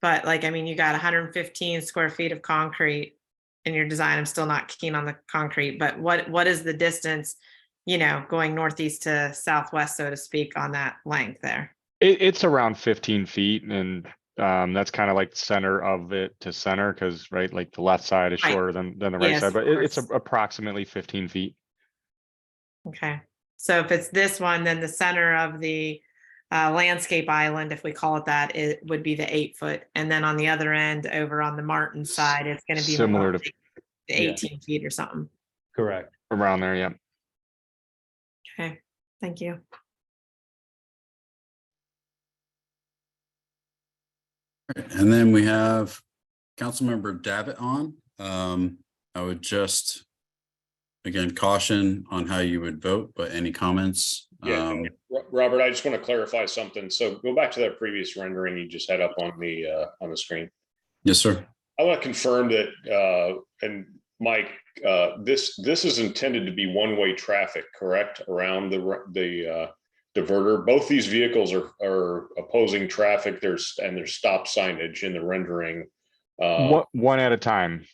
but like, I mean, you got 115 square feet of concrete in your design. I'm still not keen on the concrete, but what is the distance, you know, going northeast to southwest, so to speak, on that length there? It's around 15 feet, and that's kind of like the center of it to center, because right, like the left side is Right. shorter than the right Yes, side, but of it's course. approximately 15 feet. Okay, so if it's this one, then the center of the landscape island, if we call it that, it would be the 8 foot. And then on the other end, over on the Martin side, it's going to be Similar to, the 18 feet or something. Correct. around there, yeah. Okay, thank you. and then we have Councilmember Davitt on. I would just, again, caution on how you would vote, but any comments? Yeah, Robert, I just want to clarify something. So go back to that previous rendering you just had up on the screen. Yes, sir. I want to confirm that, and Mike, this is intended to be one-way traffic, correct? Around the diverter. Both these vehicles are opposing traffic. There's stop signage in the rendering. One at a time.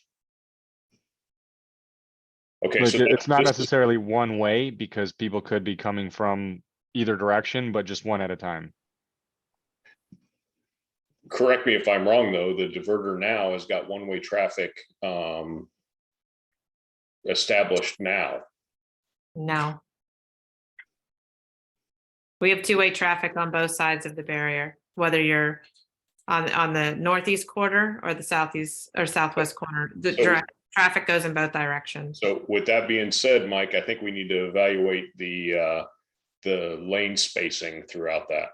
Okay, Like, so it's not necessarily one way, because people could be coming from either direction, but just one at a time. Correct me if I'm wrong, though. The diverter now has got one-way traffic established now. No. We have two-way traffic on both sides of the barrier, whether you're on the northeast quarter or the southeast or southwest corner. The traffic goes in both directions. So with that being said, Mike, I think we need to evaluate the lane spacing throughout that.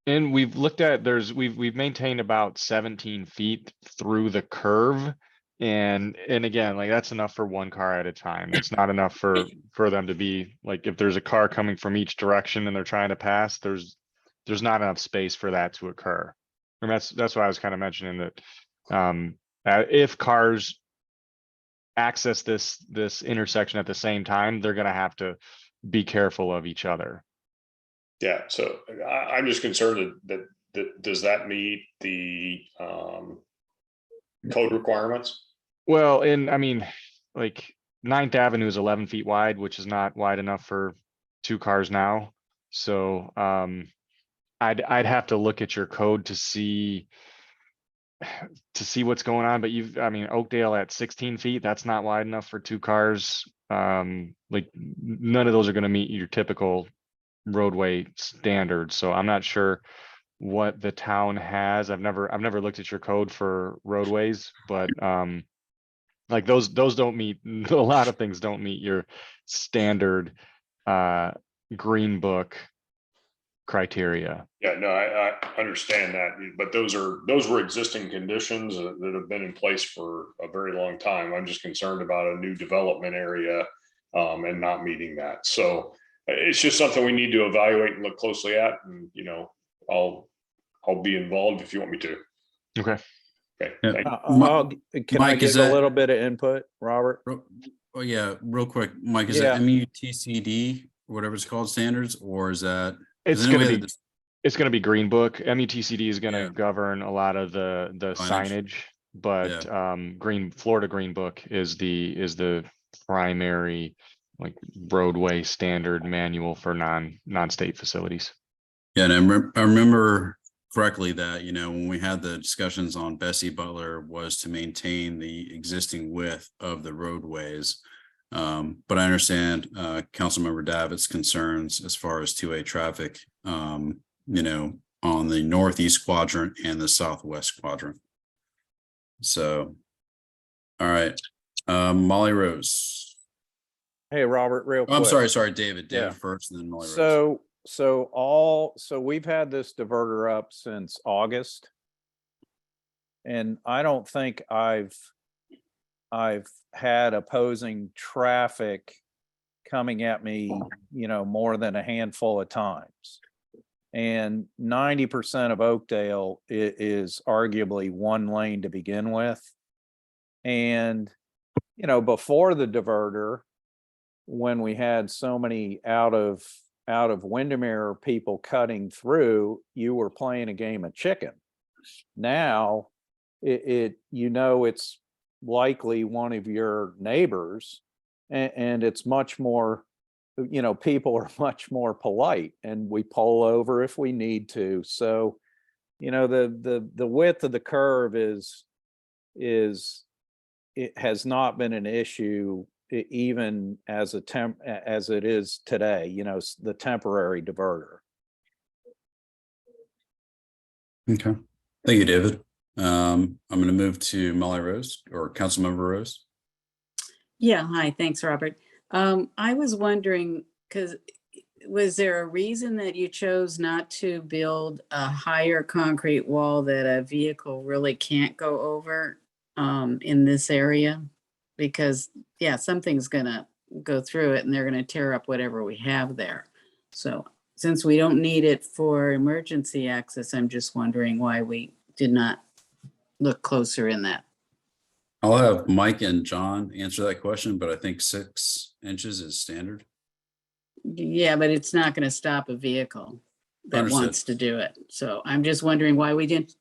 And we've looked at, we've maintained about 17 feet through the curve. And again, like that's enough for one car at a time. It's not enough for them to be like, if there's a car coming from each direction and they're trying to pass, there's not enough space for that to occur. And that's why I was kind of mentioning that if cars access this intersection at the same time, they're going to have to be careful of each other. Yeah, so I'm just concerned that does that meet the code requirements? Well, and I mean, like 9th Avenue is 11 feet wide, which is not wide enough for two cars now. So I'd have to look at your code to see what's going on. But I mean, Oakdale at 16 feet, that's not wide enough for two cars. Like none of those are going to meet your typical roadway standards. So I'm not sure what the town has. I've never looked at your code for roadways, but like those don't meet, a lot of things don't meet your standard green book criteria. Yeah, no, I understand that, but those were existing conditions that have been in place for a very long time. I'm just concerned about a new development area and not meeting that. So it's just something we need to evaluate and look closely at, and I'll be involved if you want me to. Okay. Okay. Yeah. Thank you. Can Mike, I get a little bit of input, Robert? Oh yeah, real quick, Mike, is Yeah. that MUTCD, whatever it's called, standards, or is that? It's gonna be green book. MUTCD is gonna govern a lot of the signage, but Florida Green Book is the primary like roadway standard manual for non-state facilities. Yeah, and I remember correctly that, when we had the discussions on Bessie Butler was to maintain the existing width of the roadways. But I understand Councilmember Davitt's concerns as far as two-way traffic, on the northeast quadrant and the southwest quadrant. So, all right, Molly Rose. Hey, Robert, real quick. I'm sorry, David. Yeah. David first, and then Molly Rose. So we've had this diverter up since August. And I don't think I've had opposing traffic coming at me, more than a handful of times. And 90% of Oakdale is arguably one lane to begin with. And, before the diverter, when we had so many out of Windermere people cutting through, you were playing a game of chicken. Now it's likely one of your neighbors, and it's much more, people are much more polite, and we pull over if we need to. So, the width of the curve it has not been an issue even as as it is today, the temporary diverter. Okay, thank you, David. I'm going to move to Molly Rose, or Councilmember Rose. Yeah, hi, thanks, Robert. I was wondering, was there a reason that you chose not to build a higher concrete wall that a vehicle really can't go over in this area? Because something's gonna go through it and they're gonna tear up whatever we have there. So since we don't need it for emergency access, I'm just wondering why we did not look closer in that. I'll have Mike and John answer that question, but I think 6 inches is standard. Yeah, but it's not gonna stop a vehicle that Understood. wants to do it. So I'm just wondering why we didn't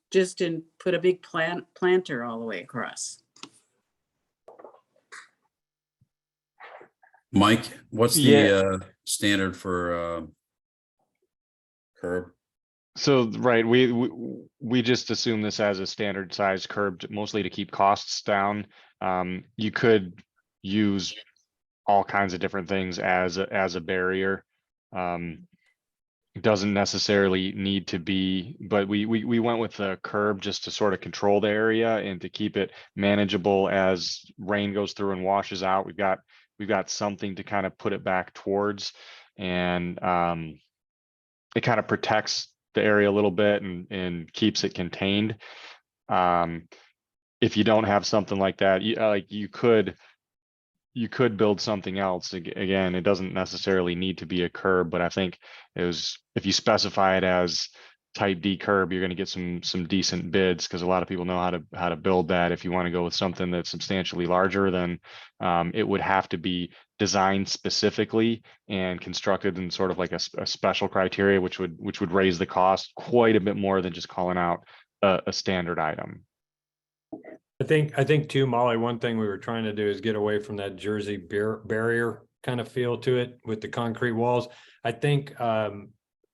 put a big planter all the way across. Mike, what's the standard for curb? So, right, we just assume this as a standard size curb, mostly to keep costs down. You could use all kinds of different things as a barrier. It doesn't necessarily need to be, but we went with a curb just to sort of control the area and to keep it manageable as rain goes through and washes out. We've got something to kind of put it back towards, and it kind of protects the area a little bit and keeps it contained. If you don't have something like that, you could build something else. Again, it doesn't necessarily need to be a curb, but I think if you specify it as type D curb, you're going to get some decent bids, because a lot of people know how to build that. If you want to go with something that's substantially larger, then it would have to be designed specifically and constructed in sort of like a special criteria, which would raise the cost quite a bit more than just calling out a standard item. I think too, Molly, one thing we were trying to do is get away from that Jersey barrier kind of feel to it with the concrete walls. I think, and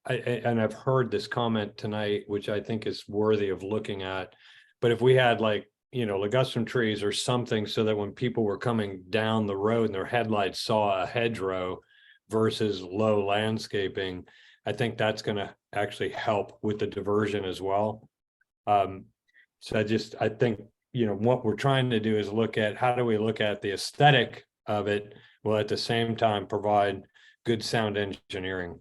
I've heard this comment tonight, which I think is worthy of looking at. But if we had like, ligustrum trees or something, so that when people were coming down the road and their headlights saw a hedgerow versus low landscaping, I think that's going to actually help with the diversion as well. So I think, what we're trying to do is look at how do we look at the aesthetic of it, while at the same time provide good sound engineering.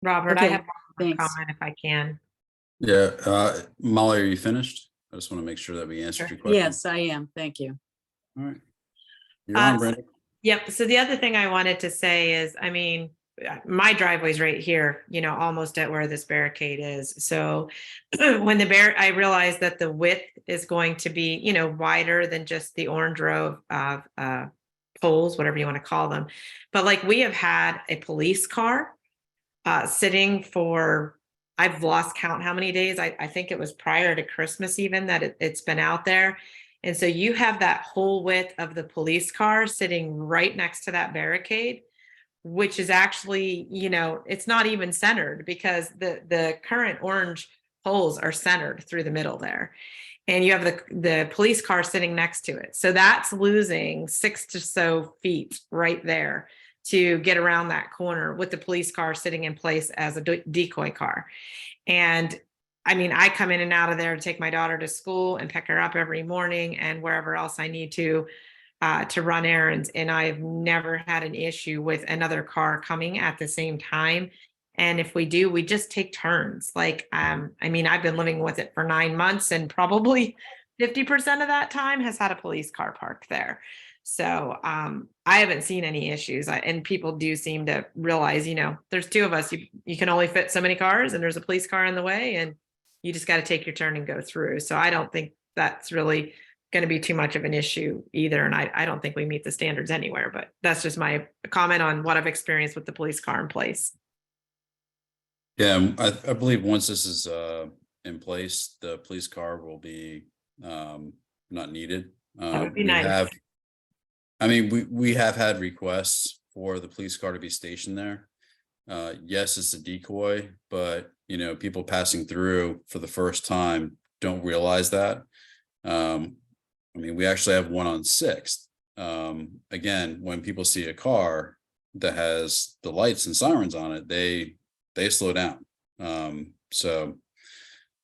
Robert, I Okay, have one more thanks. comment if I can. Yeah, Molly, are you finished? I just want to make sure that we answered your question. Yes, I am. Thank you. All right. You're on, So- Brandon. Yep. So the other thing I wanted to say is, my driveway's right here, almost at where this barricade is. So when I realized that the width is going to be, wider than just the orange row of poles, whatever you want to call them. But like, we have had a police car sitting for, I've lost count how many days. I think it was prior to Christmas even that it's been out there. And so you have that whole width of the police car sitting right next to that barricade, which is actually, it's not even centered, because the current orange poles are centered through the middle there. And you have the police car sitting next to it. So that's losing 6 or so feet right there to get around that corner, with the police car sitting in place as a decoy car. And I come in and out of there to take my daughter to school and pick her up every morning, and wherever else I need to run errands. And I've never had an issue with another car coming at the same time. And if we do, we just take turns. Like, I've been living with it for 9 months, and probably 50% of that time has had a police car parked there. So I haven't seen any issues. And people do seem to realize, there's two of us, you can only fit so many cars, and there's a police car in the way, and you just got to take your turn and go through. So I don't think that's really going to be too much of an issue either. And I don't think we meet the standards anywhere, but that's just my comment on what I've experienced with the police car in place. Yeah, I believe once this is in place, the police car will be not needed. That would be nice. We have had requests for the police car to be stationed there. Yes, it's a decoy, but people passing through for the first time don't realize that. We actually have one on 6th. Again, when people see a car that has the lights and sirens on it, they slow down. So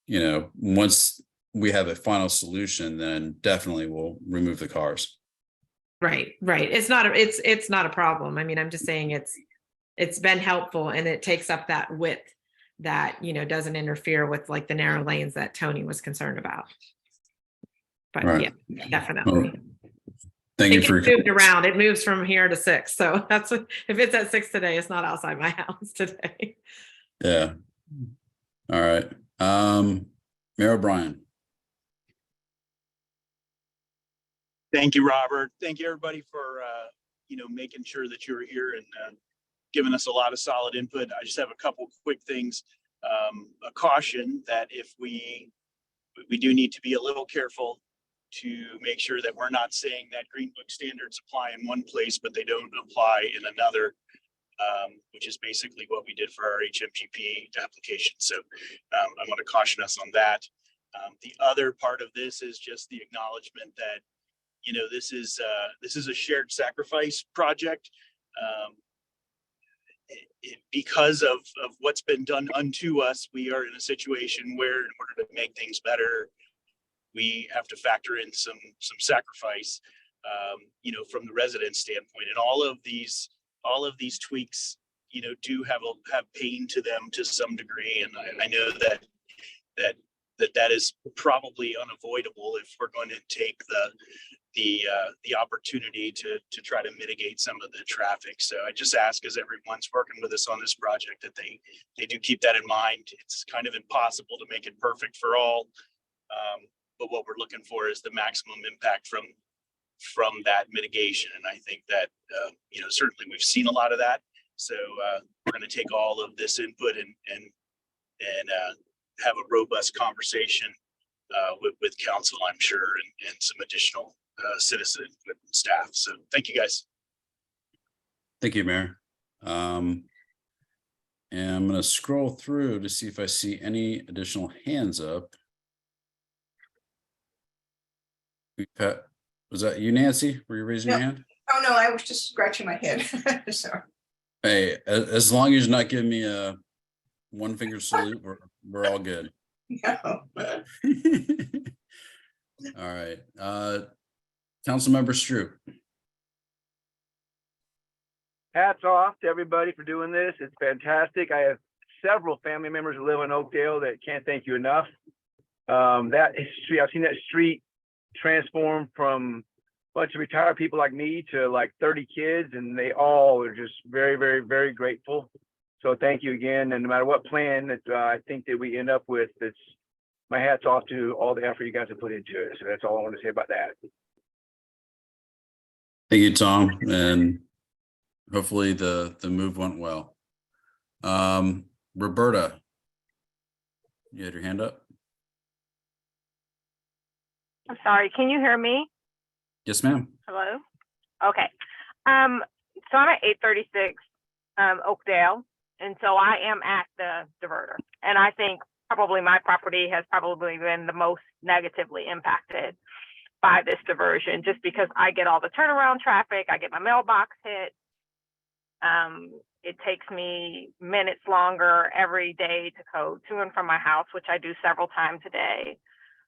once we have a final solution, then definitely we'll remove the cars. Right. It's not a problem. I'm just saying it's been helpful, and it takes up that width that, doesn't interfere with like the narrow lanes that Tony was concerned about. But Right. yeah, definitely. Well, thank you for It gets moved around. It moves from here to 6. So that's if it's at 6 today, it's not outside my house today. Yeah. All right. Mayor O'Brien. Thank you, Robert. Thank you, everybody, for making sure that you're here and giving us a lot of solid input. I just have a couple quick things. A caution that if we do need to be a little careful to make sure that we're not saying that Green Book standards apply in one place, but they don't apply in another, which is basically what we did for our HMGP application. So I want to caution us on that. The other part of this is just the acknowledgement that, this is a shared sacrifice project. Because of what's been done unto us, we are in a situation where, in order to make things better, we have to factor in some sacrifice, from the resident standpoint. And all of these tweaks, do have pain to them to some degree. And I know that is probably unavoidable if we're going to take the opportunity to try to mitigate some of the traffic. So I just ask, as everyone's working with us on this project, that they do keep that in mind. It's kind of impossible to make it perfect for all. But what we're looking for is the maximum impact from that mitigation. And I think that, certainly we've seen a lot of that. So we're going to take all of this input and have a robust conversation with council, I'm sure, and some additional citizen input and staff. So thank you, guys. Thank you, Mayor. And I'm going to scroll through to see if I see any additional hands up. Was that you, Nancy? Were you raising your hand? Oh, no, I was just scratching my head. Sorry. Hey, as long as you're not giving me a one finger salute, we're all good. No. All right. Councilmember Stroop. Hats off to everybody for doing this. It's fantastic. I have several family members who live in Oakdale that can't thank you enough. That street, I've seen that street transform from a bunch of retired people like me to like 30 kids, and they all are just very, very, very grateful. So thank you again. And no matter what plan that I think that we end up with, it's my hat's off to all the effort you guys have put into it. So that's all I want to say about that. Thank you, Tom. And hopefully the move went well. Roberta, you had your hand up? I'm sorry, can you hear me? Yes, ma'am. Hello? Okay. So I'm at 836 Oakdale, and so I am at the diverter. And I think probably my property has probably been the most negatively impacted by this diversion, just because I get all the turnaround traffic, I get my mailbox hit. It takes me minutes longer every day to go to and from my house, which I do several times a day.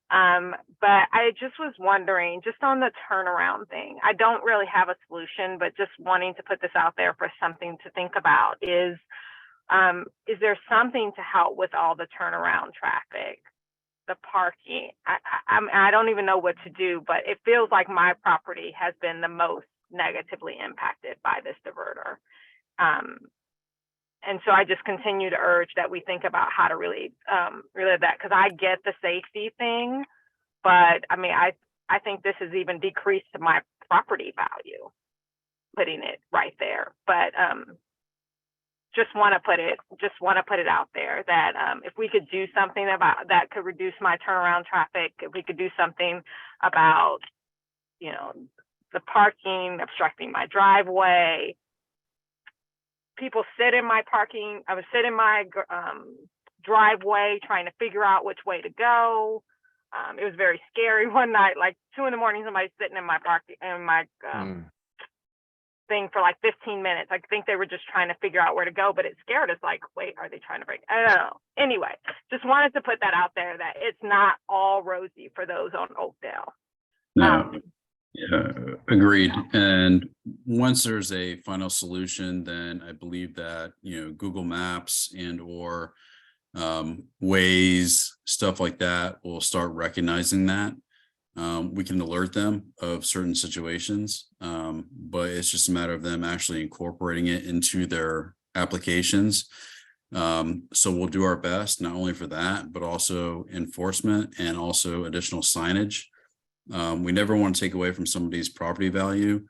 But I just was wondering, just on the turnaround thing, I don't really have a solution, but just wanting to put this out there for something to think about is there something to help with all the turnaround traffic, the parking? I don't even know what to do, but it feels like my property has been the most negatively impacted by this diverter. And so I just continue to urge that we think about how to really that, because I get the safety thing, but I mean, I think this has even decreased my property value, putting it right there. But just want to put it out there that if we could do something about that could reduce my turnaround traffic, if we could do something about, the parking obstructing my driveway. People sit in my parking. I would sit in my driveway trying to figure out which way to go. It was very scary one night, like 2 a.m. somebody sitting in my parking thing for like 15 minutes. I think they were just trying to figure out where to go, but it scared us. Like, wait, are they trying to break? I don't know. Anyway, just wanted to put that out there that it's not all rosy for those on Oakdale. No. Yeah, agreed. And once there's a final solution, then I believe that, Google Maps and or Waze, stuff like that will start recognizing that. We can alert them of certain situations, but it's just a matter of them actually incorporating it into their applications. So we'll do our best, not only for that, but also enforcement and also additional signage. We never want to take away from somebody's property value.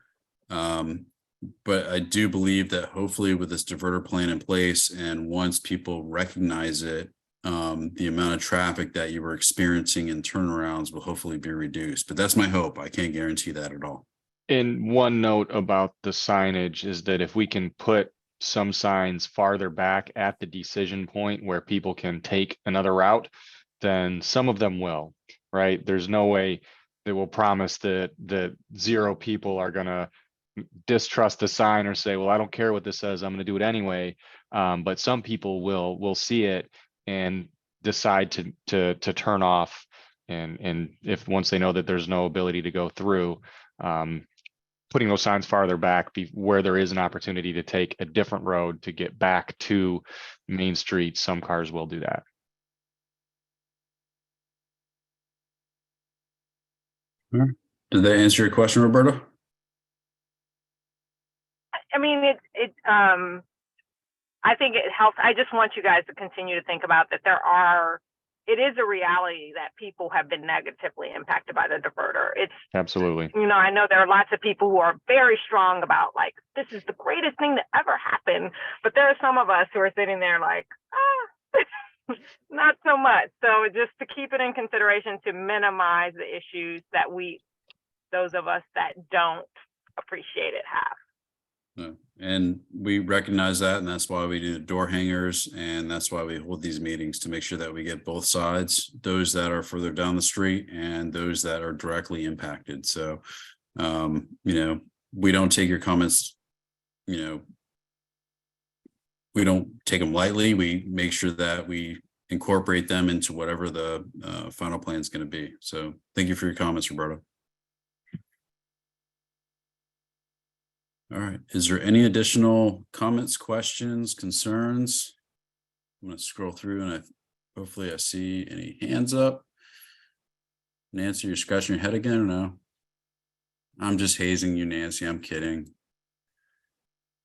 But I do believe that hopefully with this diverter plan in place, and once people recognize it, the amount of traffic that you were experiencing in turnarounds will hopefully be reduced. But that's my hope. I can't guarantee that at all. And one note about the signage is that if we can put some signs farther back at the decision point where people can take another route, then some of them will, right? There's no way they will promise that 0 people are gonna distrust the sign or say, well, I don't care what this says, I'm gonna do it anyway. But some people will see it and decide to turn off. And if once they know that there's no ability to go through, putting those signs farther back where there is an opportunity to take a different road to get back to Main Street, some cars will do that. Did that answer your question, Roberta? I mean, I think it helps. I just want you guys to continue to think about that it is a reality that people have been negatively impacted by the diverter. It's Absolutely. I know there are lots of people who are very strong about like, this is the greatest thing that ever happened. But there are some of us who are sitting there like, not so much. So just to keep it in consideration to minimize the issues that those of us that don't appreciate it have. No. And we recognize that, and that's why we do the door hangers, and that's why we hold these meetings, to make sure that we get both sides, those that are further down the street and those that are directly impacted. So, we don't take your comments, we don't take them lightly. We make sure that we incorporate them into whatever the final plan is going to be. So thank you for your comments, Roberta. All right. Is there any additional comments, questions, concerns? I'm going to scroll through and hopefully I see any hands up. Nancy, you're scratching your head again or no? I'm just hazing you, Nancy. I'm kidding.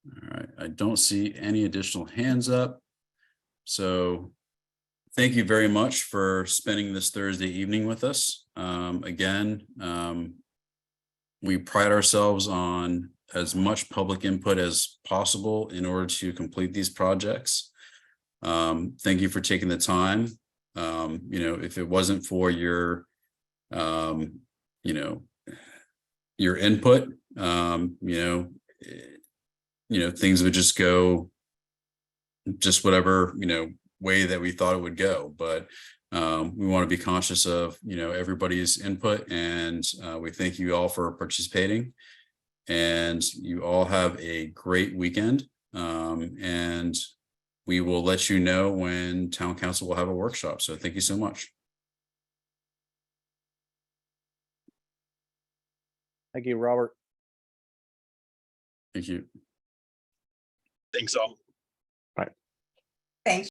All right. I don't see any additional hands up. So thank you very much for spending this Thursday evening with us. We pride ourselves on as much public input as possible in order to complete these projects. Thank you for taking the time. If it wasn't for your input, things would just go just whatever, way that we thought it would go. But we want to be conscious of, everybody's input, and we thank you all for participating. And you all have a great weekend. And we will let you know when Town Council will have a workshop. So thank you so much. Thank you, Robert. Thank you. Thanks all. Bye. Thanks.